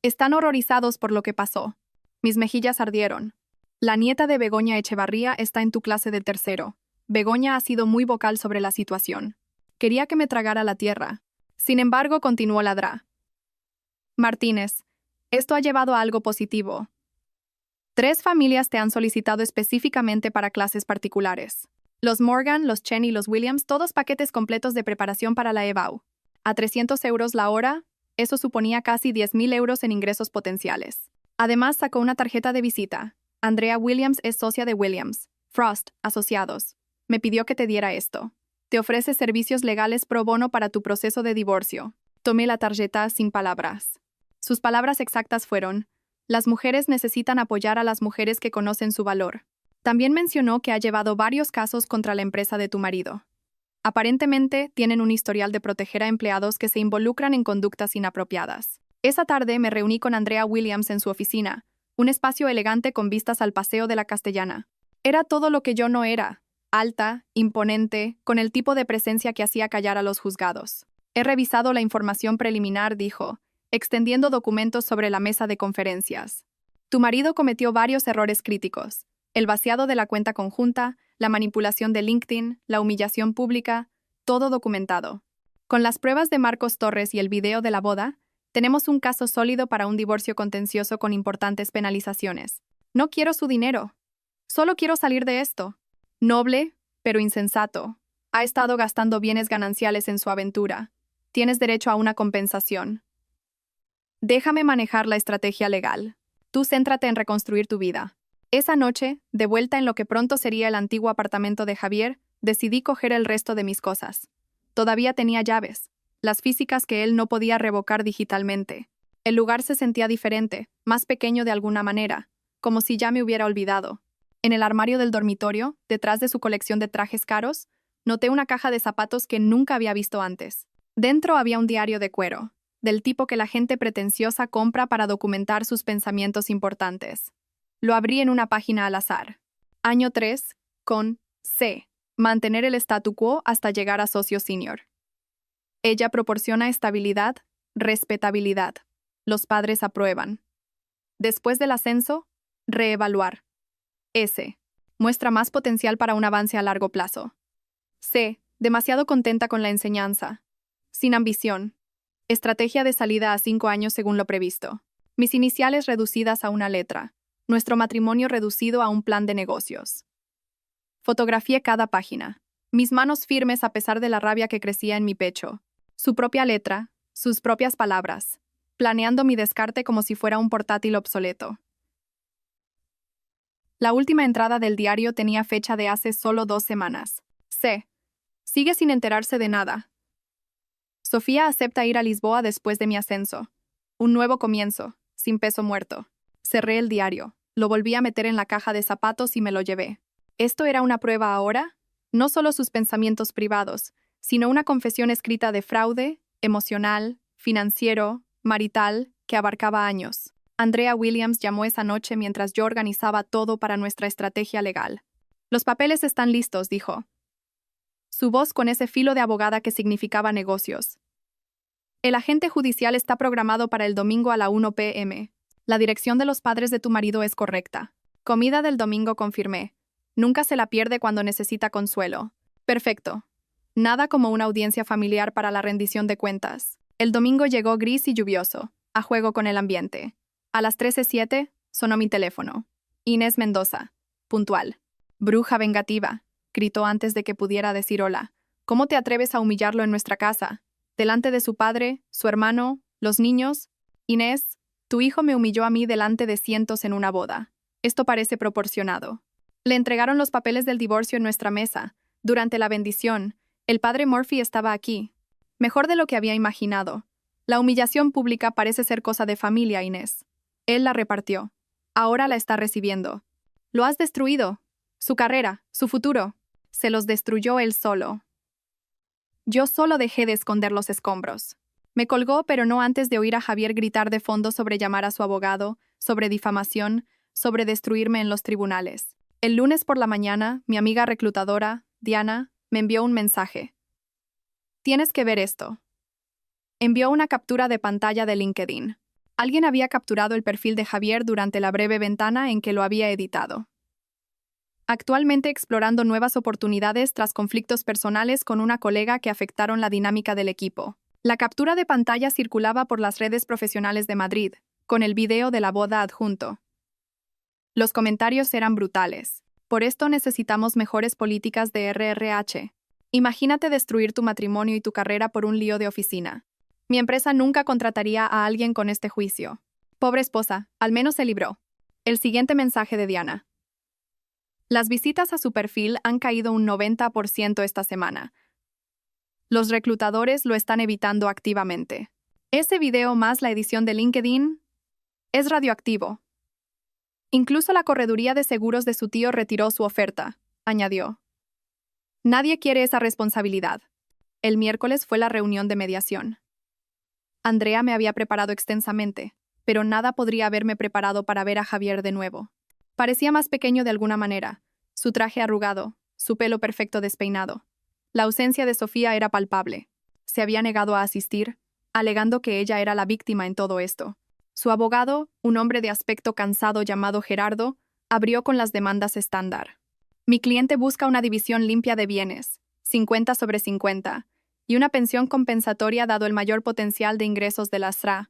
Están horrorizados por lo que pasó. Mis mejillas ardieron. La nieta de Begoña Echevarría está en tu clase de tercero. Begoña ha sido muy vocal sobre la situación. Quería que me tragara la tierra. Sin embargo, continuó Ladra Martínez, esto ha llevado a algo positivo. 3 familias te han solicitado específicamente para clases particulares. Los Morgan, los Chen y los Williams, todos paquetes completos de preparación para la EBAU. A 300 euros la hora, eso suponía casi 10.000 euros en ingresos potenciales. Además, sacó una tarjeta de visita. Andrea Williams es socia de Williams, Frost, Asociados. Me pidió que te diera esto. Te ofrece servicios legales pro bono para tu proceso de divorcio. Tomé la tarjeta sin palabras. Sus palabras exactas fueron: las mujeres necesitan apoyar a las mujeres que conocen su valor. También mencionó que ha llevado varios casos contra la empresa de tu marido. Aparentemente, tienen un historial de proteger a empleados que se involucran en conductas inapropiadas. Esa tarde me reuní con Andrea Williams en su oficina, un espacio elegante con vistas al Paseo de la Castellana. Era todo lo que yo no era: alta, imponente, con el tipo de presencia que hacía callar a los juzgados. He revisado la información preliminar, dijo, extendiendo documentos sobre la mesa de conferencias. Tu marido cometió varios errores críticos: el vaciado de la cuenta conjunta, la manipulación de LinkedIn, la humillación pública, todo documentado. Con las pruebas de Marcos Torres y el video de la boda, tenemos un caso sólido para un divorcio contencioso con importantes penalizaciones. No quiero su dinero. Solo quiero salir de esto. Noble, pero insensato. Ha estado gastando bienes gananciales en su aventura. Tienes derecho a una compensación. Déjame manejar la estrategia legal. Tú céntrate en reconstruir tu vida. Esa noche, de vuelta en lo que pronto sería el antiguo apartamento de Javier, decidí coger el resto de mis cosas. Todavía tenía llaves, las físicas que él no podía revocar digitalmente. El lugar se sentía diferente, más pequeño de alguna manera, como si ya me hubiera olvidado. En el armario del dormitorio, detrás de su colección de trajes caros, noté una caja de zapatos que nunca había visto antes. Dentro había un diario de cuero, del tipo que la gente pretenciosa compra para documentar sus pensamientos importantes. Lo abrí en una página al azar. Año 3, con C. Mantener el statu quo hasta llegar a socio senior. Ella proporciona estabilidad, respetabilidad. Los padres aprueban. Después del ascenso, reevaluar. S. Muestra más potencial para un avance a largo plazo. C. Demasiado contenta con la enseñanza. Sin ambición. Estrategia de salida a 5 años según lo previsto. Mis iniciales reducidas a una letra. Nuestro matrimonio reducido a un plan de negocios. Fotografié cada página. Mis manos firmes a pesar de la rabia que crecía en mi pecho. Su propia letra, sus propias palabras. Planeando mi descarte como si fuera un portátil obsoleto. La última entrada del diario tenía fecha de hace solo 2 semanas. C. Sigue sin enterarse de nada. Sofía acepta ir a Lisboa después de mi ascenso. Un nuevo comienzo, sin peso muerto. Cerré el diario, lo volví a meter en la caja de zapatos y me lo llevé. ¿Esto era una prueba ahora? No solo sus pensamientos privados, sino una confesión escrita de fraude, emocional, financiero, marital, que abarcaba años. Andrea Williams llamó esa noche mientras yo organizaba todo para nuestra estrategia legal. Los papeles están listos, dijo. Su voz con ese filo de abogada que significaba negocios. El agente judicial está programado para el domingo a la 1 p.m. La dirección de los padres de tu marido es correcta. Comida del domingo, confirmé. Nunca se la pierde cuando necesita consuelo. Perfecto. Nada como una audiencia familiar para la rendición de cuentas. El domingo llegó gris y lluvioso, a juego con el ambiente. A las 13:07 sonó mi teléfono. Inés Mendoza. Puntual. Bruja vengativa, gritó antes de que pudiera decir hola. ¿Cómo te atreves a humillarlo en nuestra casa? Delante de su padre, su hermano, los niños. Inés, tu hijo me humilló a mí delante de cientos en una boda. Esto parece proporcionado. Le entregaron los papeles del divorcio en nuestra mesa. Durante la bendición, el padre Murphy estaba aquí. Mejor de lo que había imaginado. La humillación pública parece ser cosa de familia, Inés. Él la repartió. Ahora la está recibiendo. Lo has destruido. Su carrera, su futuro. Se los destruyó él solo. Yo solo dejé de esconder los escombros. Me colgó, pero no antes de oír a Javier gritar de fondo sobre llamar a su abogado, sobre difamación, sobre destruirme en los tribunales. El lunes por la mañana, mi amiga reclutadora, Diana, me envió un mensaje. Tienes que ver esto. Envió una captura de pantalla de LinkedIn. Alguien había capturado el perfil de Javier durante la breve ventana en que lo había editado. Actualmente explorando nuevas oportunidades tras conflictos personales con una colega que afectaron la dinámica del equipo. La captura de pantalla circulaba por las redes profesionales de Madrid, con el video de la boda adjunto. Los comentarios eran brutales. Por esto necesitamos mejores políticas de RRH. Imagínate destruir tu matrimonio y tu carrera por un lío de oficina. Mi empresa nunca contrataría a alguien con este juicio. Pobre esposa, al menos se libró. El siguiente mensaje de Diana. Las visitas a su perfil han caído un 90% esta semana. Los reclutadores lo están evitando activamente. Ese video más la edición de LinkedIn es radioactivo. Incluso la correduría de seguros de su tío retiró su oferta, añadió. Nadie quiere esa responsabilidad. El miércoles fue la reunión de mediación. Andrea me había preparado extensamente, pero nada podría haberme preparado para ver a Javier de nuevo. Parecía más pequeño de alguna manera, su traje arrugado, su pelo perfecto despeinado. La ausencia de Sofía era palpable. Se había negado a asistir, alegando que ella era la víctima en todo esto. Su abogado, un hombre de aspecto cansado llamado Gerardo, abrió con las demandas estándar. Mi cliente busca una división limpia de bienes, 50/50, y una pensión compensatoria dado el mayor potencial de ingresos de la SRA.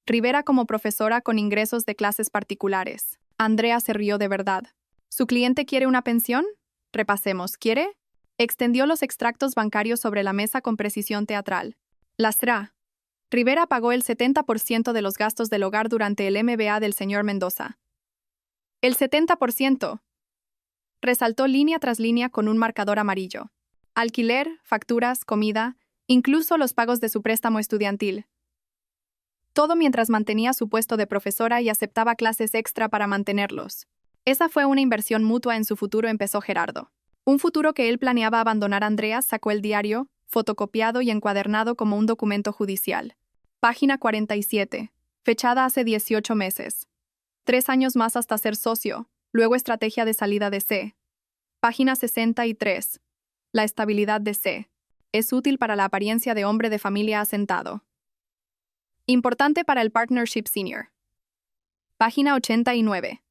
Rivera como profesora con ingresos de clases particulares. Andrea se rió de verdad. ¿Su cliente quiere una pensión? Repasemos. ¿Quiere? Extendió los extractos bancarios sobre la mesa con precisión teatral. La SRA. Rivera pagó el 70% de los gastos del hogar durante el MBA del señor Mendoza. El 70%. Resaltó línea tras línea con un marcador amarillo. Alquiler, facturas, comida, incluso los pagos de su préstamo estudiantil. Todo mientras mantenía su puesto de profesora y aceptaba clases extra para mantenerlos. Esa fue una inversión mutua en su futuro, empezó Gerardo. Un futuro que él planeaba abandonar. Andrea sacó el diario, fotocopiado y encuadernado como un documento judicial. Página 47. Fechada hace 18 meses. 3 años más hasta ser socio, luego estrategia de salida de C. Página 63. La estabilidad de C. Es útil para la apariencia de hombre de familia asentado. Importante para el Partnership Senior. Página 89.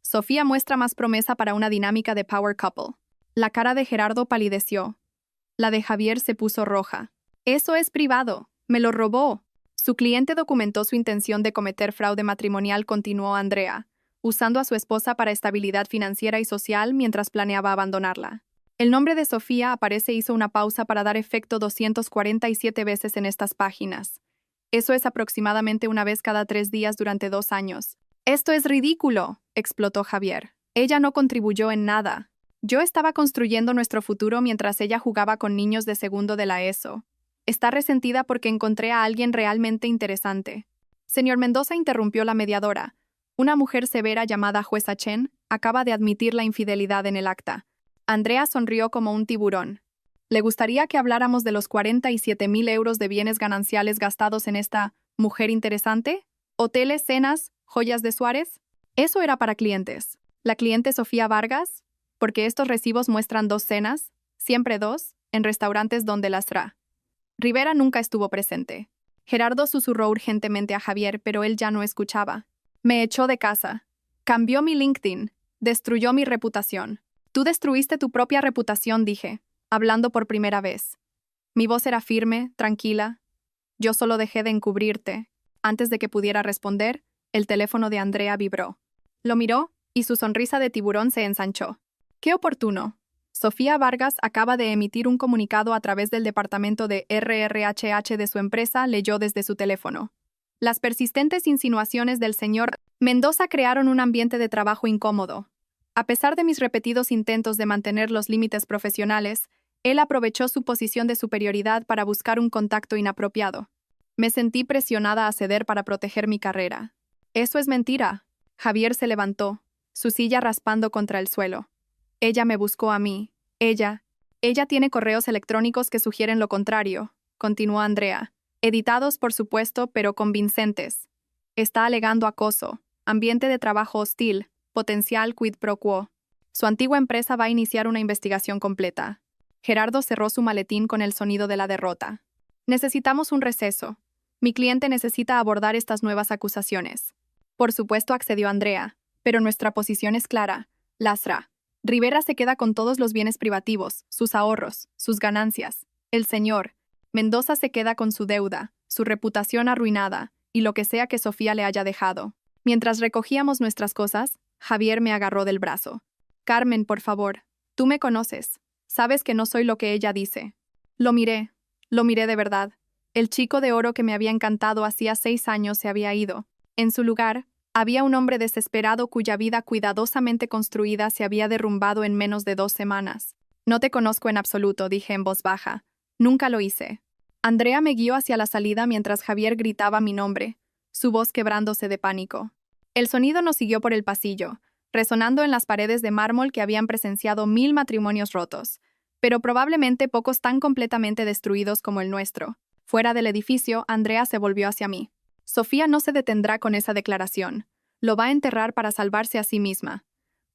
Sofía muestra más promesa para una dinámica de Power Couple. La cara de Gerardo palideció. La de Javier se puso roja. Eso es privado. Me lo robó. Su cliente documentó su intención de cometer fraude matrimonial, continuó Andrea, usando a su esposa para estabilidad financiera y social mientras planeaba abandonarla. El nombre de Sofía aparece. Hizo una pausa para dar efecto 247 veces en estas páginas. Eso es aproximadamente una vez cada 3 días durante 2 años. «Esto es ridículo», explotó Javier. «Ella no contribuyó en nada. Yo estaba construyendo nuestro futuro mientras ella jugaba con niños de segundo de la ESO. Está resentida porque encontré a alguien realmente interesante». Señor Mendoza, interrumpió la mediadora. Una mujer severa llamada jueza Chen acaba de admitir la infidelidad en el acta. Andrea sonrió como un tiburón. ¿Le gustaría que habláramos de los 47.000 euros de bienes gananciales gastados en esta mujer interesante? ¿Hoteles, cenas, joyas de Suárez? Eso era para clientes. ¿La cliente Sofía Vargas? Porque estos recibos muestran 2 cenas, siempre 2, en restaurantes donde las SRA. Rivera nunca estuvo presente. Gerardo susurró urgentemente a Javier, pero él ya no escuchaba. Me echó de casa. Cambió mi LinkedIn. Destruyó mi reputación. Tú destruiste tu propia reputación, dije, hablando por primera vez. Mi voz era firme, tranquila. Yo solo dejé de encubrirte. Antes de que pudiera responder, el teléfono de Andrea vibró. Lo miró, y su sonrisa de tiburón se ensanchó. ¡Qué oportuno! Sofía Vargas acaba de emitir un comunicado a través del departamento de RRHH de su empresa, leyó desde su teléfono. Las persistentes insinuaciones del señor Mendoza crearon un ambiente de trabajo incómodo. A pesar de mis repetidos intentos de mantener los límites profesionales, él aprovechó su posición de superioridad para buscar un contacto inapropiado. Me sentí presionada a ceder para proteger mi carrera. Eso es mentira. Javier se levantó, su silla raspando contra el suelo. Ella me buscó a mí. Ella tiene correos electrónicos que sugieren lo contrario, continuó Andrea. Editados, por supuesto, pero convincentes. Está alegando acoso, ambiente de trabajo hostil, potencial quid pro quo. Su antigua empresa va a iniciar una investigación completa. Gerardo cerró su maletín con el sonido de la derrota. Necesitamos un receso. Mi cliente necesita abordar estas nuevas acusaciones. Por supuesto, accedió Andrea, pero nuestra posición es clara. La SRA. Rivera se queda con todos los bienes privativos, sus ahorros, sus ganancias. El señor Mendoza se queda con su deuda, su reputación arruinada y lo que sea que Sofía le haya dejado. Mientras recogíamos nuestras cosas, Javier me agarró del brazo. Carmen, por favor, tú me conoces. Sabes que no soy lo que ella dice. Lo miré de verdad. El chico de oro que me había encantado hacía 6 años se había ido. En su lugar, había un hombre desesperado cuya vida cuidadosamente construida se había derrumbado en menos de 2 semanas. No te conozco en absoluto, dije en voz baja. Nunca lo hice. Andrea me guió hacia la salida mientras Javier gritaba mi nombre, su voz quebrándose de pánico. El sonido nos siguió por el pasillo, resonando en las paredes de mármol que habían presenciado 1000 matrimonios rotos, pero probablemente pocos tan completamente destruidos como el nuestro. Fuera del edificio, Andrea se volvió hacia mí. Sofía no se detendrá con esa declaración. Lo va a enterrar para salvarse a sí misma.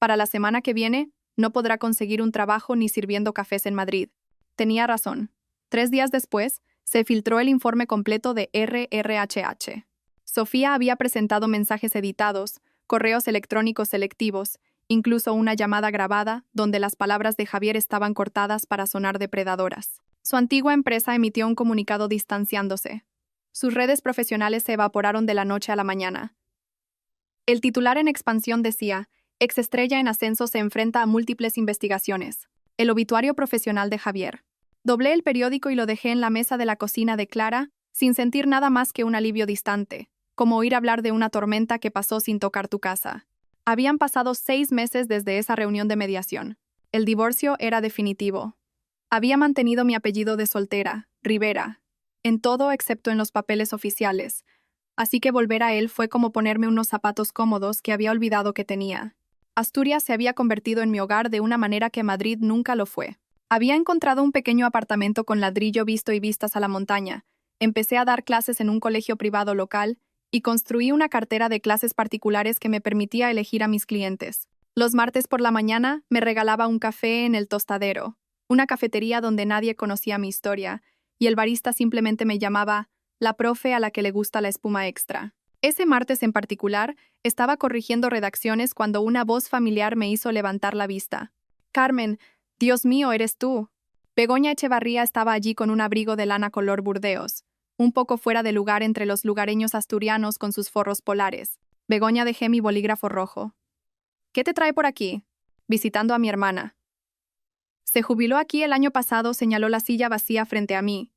Para la semana que viene, no podrá conseguir un trabajo ni sirviendo cafés en Madrid. Tenía razón. 3 días después, se filtró el informe completo de RRHH. Sofía había presentado mensajes editados, correos electrónicos selectivos, incluso una llamada grabada donde las palabras de Javier estaban cortadas para sonar depredadoras. Su antigua empresa emitió un comunicado distanciándose. Sus redes profesionales se evaporaron de la noche a la mañana. El titular en expansión decía: exestrella en ascenso se enfrenta a múltiples investigaciones. El obituario profesional de Javier. Doblé el periódico y lo dejé en la mesa de la cocina de Clara, sin sentir nada más que un alivio distante, como oír hablar de una tormenta que pasó sin tocar tu casa. Habían pasado 6 meses desde esa reunión de mediación. El divorcio era definitivo. Había mantenido mi apellido de soltera, Rivera, en todo excepto en los papeles oficiales, así que volver a él fue como ponerme unos zapatos cómodos que había olvidado que tenía. Asturias se había convertido en mi hogar de una manera que Madrid nunca lo fue. Había encontrado un pequeño apartamento con ladrillo visto y vistas a la montaña, empecé a dar clases en un colegio privado local y construí una cartera de clases particulares que me permitía elegir a mis clientes. Los martes por la mañana me regalaba un café en El Tostadero, una cafetería donde nadie conocía mi historia, y el barista simplemente me llamaba la profe a la que le gusta la espuma extra. Ese martes en particular, estaba corrigiendo redacciones cuando una voz familiar me hizo levantar la vista. «Carmen, Dios mío, eres tú». Begoña Echevarría estaba allí con un abrigo de lana color burdeos, un poco fuera de lugar entre los lugareños asturianos con sus forros polares. Begoña, dejé mi bolígrafo rojo. «¿Qué te trae por aquí?» «Visitando a mi hermana». «Se jubiló aquí el año pasado», señaló la silla vacía frente a mí.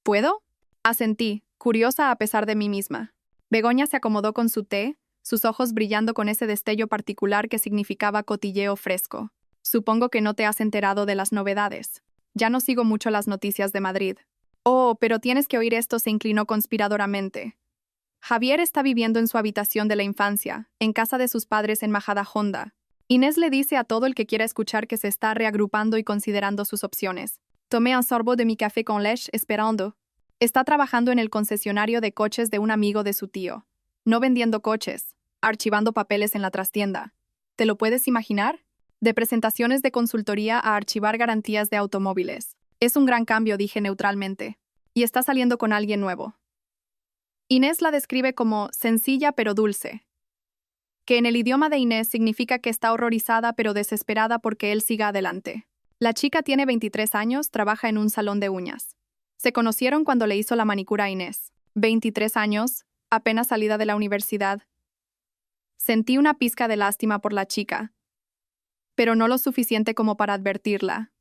«¿Puedo?» Asentí, curiosa a pesar de mí misma. Begoña se acomodó con su té, sus ojos brillando con ese destello particular que significaba cotilleo fresco. «Supongo que no te has enterado de las novedades. Ya no sigo mucho las noticias de Madrid». «Oh, pero tienes que oír esto», se inclinó conspiradoramente. «Javier está viviendo en su habitación de la infancia, en casa de sus padres en Majadahonda. Inés le dice a todo el que quiera escuchar que se está reagrupando y considerando sus opciones. Tomé un sorbo de mi café con leche esperando. Está trabajando en el concesionario de coches de un amigo de su tío. No vendiendo coches, archivando papeles en la trastienda. ¿Te lo puedes imaginar? De presentaciones de consultoría a archivar garantías de automóviles. Es un gran cambio», dije neutralmente. «Y está saliendo con alguien nuevo». Inés la describe como sencilla pero dulce, que en el idioma de Inés significa que está horrorizada pero desesperada porque él siga adelante. La chica tiene 23 años, trabaja en un salón de uñas. Se conocieron cuando le hizo la manicura a Inés. 23 años, apenas salida de la universidad. Sentí una pizca de lástima por la chica, pero no lo suficiente como para advertirla.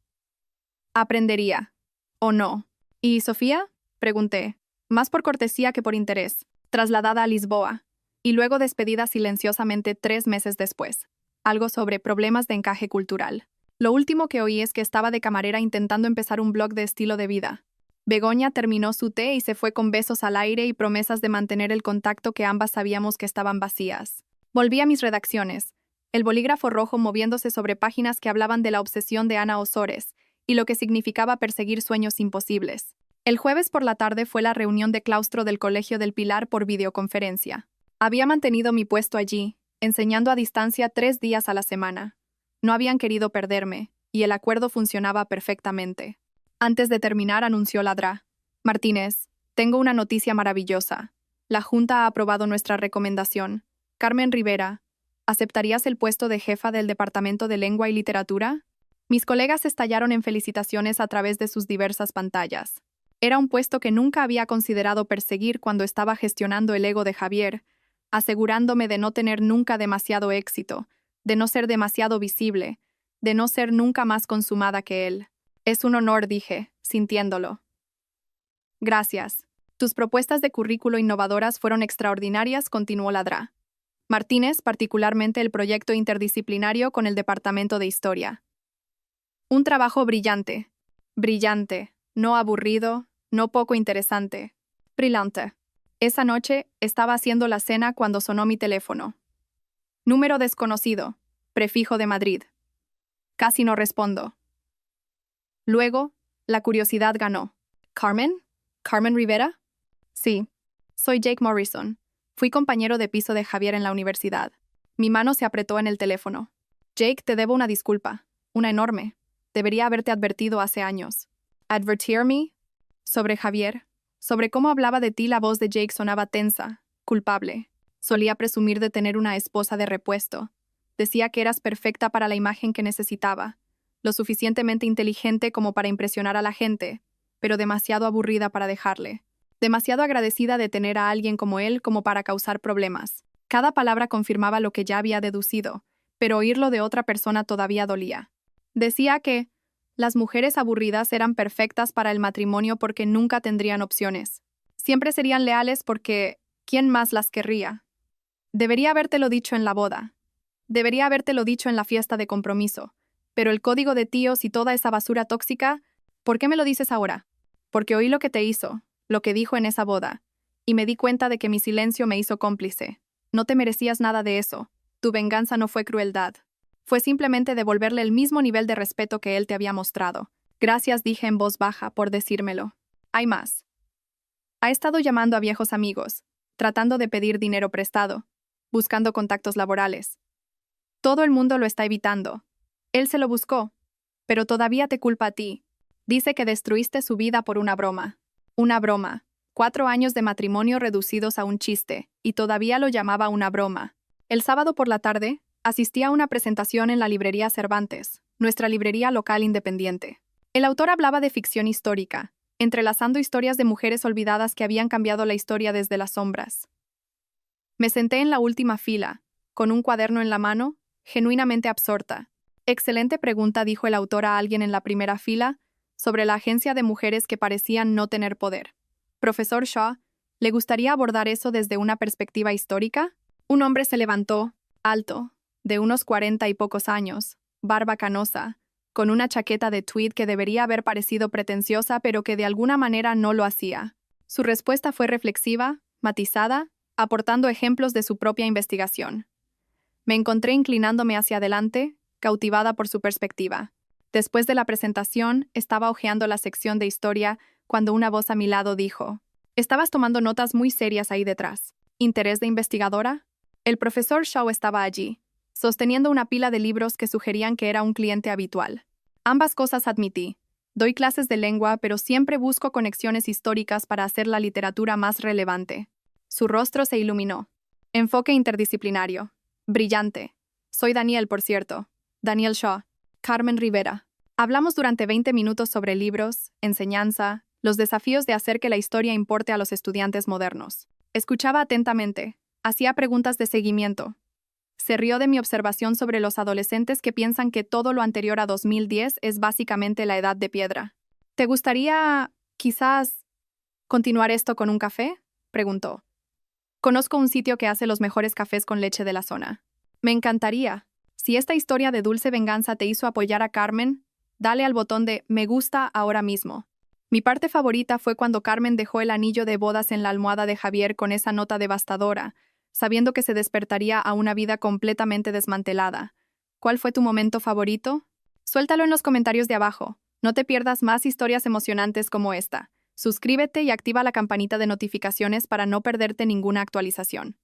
Aprendería. ¿O no? ¿Y Sofía?, pregunté, más por cortesía que por interés, trasladada a Lisboa, y luego despedida silenciosamente 3 meses después. Algo sobre problemas de encaje cultural. Lo último que oí es que estaba de camarera intentando empezar un blog de estilo de vida. Begoña terminó su té y se fue con besos al aire y promesas de mantener el contacto que ambas sabíamos que estaban vacías. Volví a mis redacciones, el bolígrafo rojo moviéndose sobre páginas que hablaban de la obsesión de Ana Osores y lo que significaba perseguir sueños imposibles. El jueves por la tarde fue la reunión de claustro del Colegio del Pilar por videoconferencia. Había mantenido mi puesto allí, enseñando a distancia 3 días a la semana. No habían querido perderme, y el acuerdo funcionaba perfectamente. Antes de terminar, anunció Ladrá: «Martínez, tengo una noticia maravillosa. La Junta ha aprobado nuestra recomendación. Carmen Rivera, ¿aceptarías el puesto de jefa del Departamento de Lengua y Literatura?» Mis colegas estallaron en felicitaciones a través de sus diversas pantallas. Era un puesto que nunca había considerado perseguir cuando estaba gestionando el ego de Javier, asegurándome de no tener nunca demasiado éxito, de no ser demasiado visible, de no ser nunca más consumada que él. «Es un honor», dije, sintiéndolo. «Gracias. Tus propuestas de currículo innovadoras fueron extraordinarias», continuó Ladrá. «Martínez, particularmente el proyecto interdisciplinario con el Departamento de Historia. Un trabajo brillante. Brillante, no aburrido, no poco interesante. Brillante». Esa noche estaba haciendo la cena cuando sonó mi teléfono. Número desconocido, prefijo de Madrid. Casi no respondo. Luego, la curiosidad ganó. «¿Carmen? ¿Carmen Rivera?» «Sí. Soy Jake Morrison. Fui compañero de piso de Javier en la universidad». Mi mano se apretó en el teléfono. «Jake, te debo una disculpa. Una enorme. Debería haberte advertido hace años». «¿Advertirme?» «Sobre Javier. Sobre cómo hablaba de ti». La voz de Jake sonaba tensa, culpable. Solía presumir de tener una esposa de repuesto. Decía que eras perfecta para la imagen que necesitaba, lo suficientemente inteligente como para impresionar a la gente, pero demasiado aburrida para dejarle. Demasiado agradecida de tener a alguien como él como para causar problemas. Cada palabra confirmaba lo que ya había deducido, pero oírlo de otra persona todavía dolía. Decía que las mujeres aburridas eran perfectas para el matrimonio porque nunca tendrían opciones. Siempre serían leales porque ¿quién más las querría? Debería habértelo dicho en la boda. Debería habértelo dicho en la fiesta de compromiso. Pero el código de tíos y toda esa basura tóxica, ¿por qué me lo dices ahora? Porque oí lo que te hizo, lo que dijo en esa boda, y me di cuenta de que mi silencio me hizo cómplice. No te merecías nada de eso. Tu venganza no fue crueldad. Fue simplemente devolverle el mismo nivel de respeto que él te había mostrado. Gracias, dije en voz baja, por decírmelo. Hay más. Ha estado llamando a viejos amigos, tratando de pedir dinero prestado, buscando contactos laborales. Todo el mundo lo está evitando. Él se lo buscó, pero todavía te culpa a ti. Dice que destruiste su vida por una broma. Una broma. 4 años de matrimonio reducidos a un chiste, y todavía lo llamaba una broma. El sábado por la tarde, asistí a una presentación en la librería Cervantes, nuestra librería local independiente. El autor hablaba de ficción histórica, entrelazando historias de mujeres olvidadas que habían cambiado la historia desde las sombras. Me senté en la última fila, con un cuaderno en la mano, genuinamente absorta. Excelente pregunta, dijo el autor a alguien en la primera fila, sobre la agencia de mujeres que parecían no tener poder. Profesor Shaw, ¿le gustaría abordar eso desde una perspectiva histórica? Un hombre se levantó, alto, de unos 40 y pocos años, barba canosa, con una chaqueta de tweed que debería haber parecido pretenciosa pero que de alguna manera no lo hacía. Su respuesta fue reflexiva, matizada, aportando ejemplos de su propia investigación. Me encontré inclinándome hacia adelante, cautivada por su perspectiva. Después de la presentación, estaba hojeando la sección de historia cuando una voz a mi lado dijo: «Estabas tomando notas muy serias ahí detrás. ¿Interés de investigadora?» El profesor Shaw estaba allí, sosteniendo una pila de libros que sugerían que era un cliente habitual. Ambas cosas admití. Doy clases de lengua, pero siempre busco conexiones históricas para hacer la literatura más relevante. Su rostro se iluminó. Enfoque interdisciplinario. Brillante. Soy Daniel, por cierto. Daniel Shaw. Carmen Rivera. Hablamos durante 20 minutos sobre libros, enseñanza, los desafíos de hacer que la historia importe a los estudiantes modernos. Escuchaba atentamente. Hacía preguntas de seguimiento. Se rió de mi observación sobre los adolescentes que piensan que todo lo anterior a 2010 es básicamente la edad de piedra. ¿Te gustaría, quizás, continuar esto con un café?, preguntó. Conozco un sitio que hace los mejores cafés con leche de la zona. Me encantaría. Si esta historia de dulce venganza te hizo apoyar a Carmen, dale al botón de me gusta ahora mismo. Mi parte favorita fue cuando Carmen dejó el anillo de bodas en la almohada de Javier con esa nota devastadora, sabiendo que se despertaría a una vida completamente desmantelada. ¿Cuál fue tu momento favorito? Suéltalo en los comentarios de abajo. No te pierdas más historias emocionantes como esta. Suscríbete y activa la campanita de notificaciones para no perderte ninguna actualización.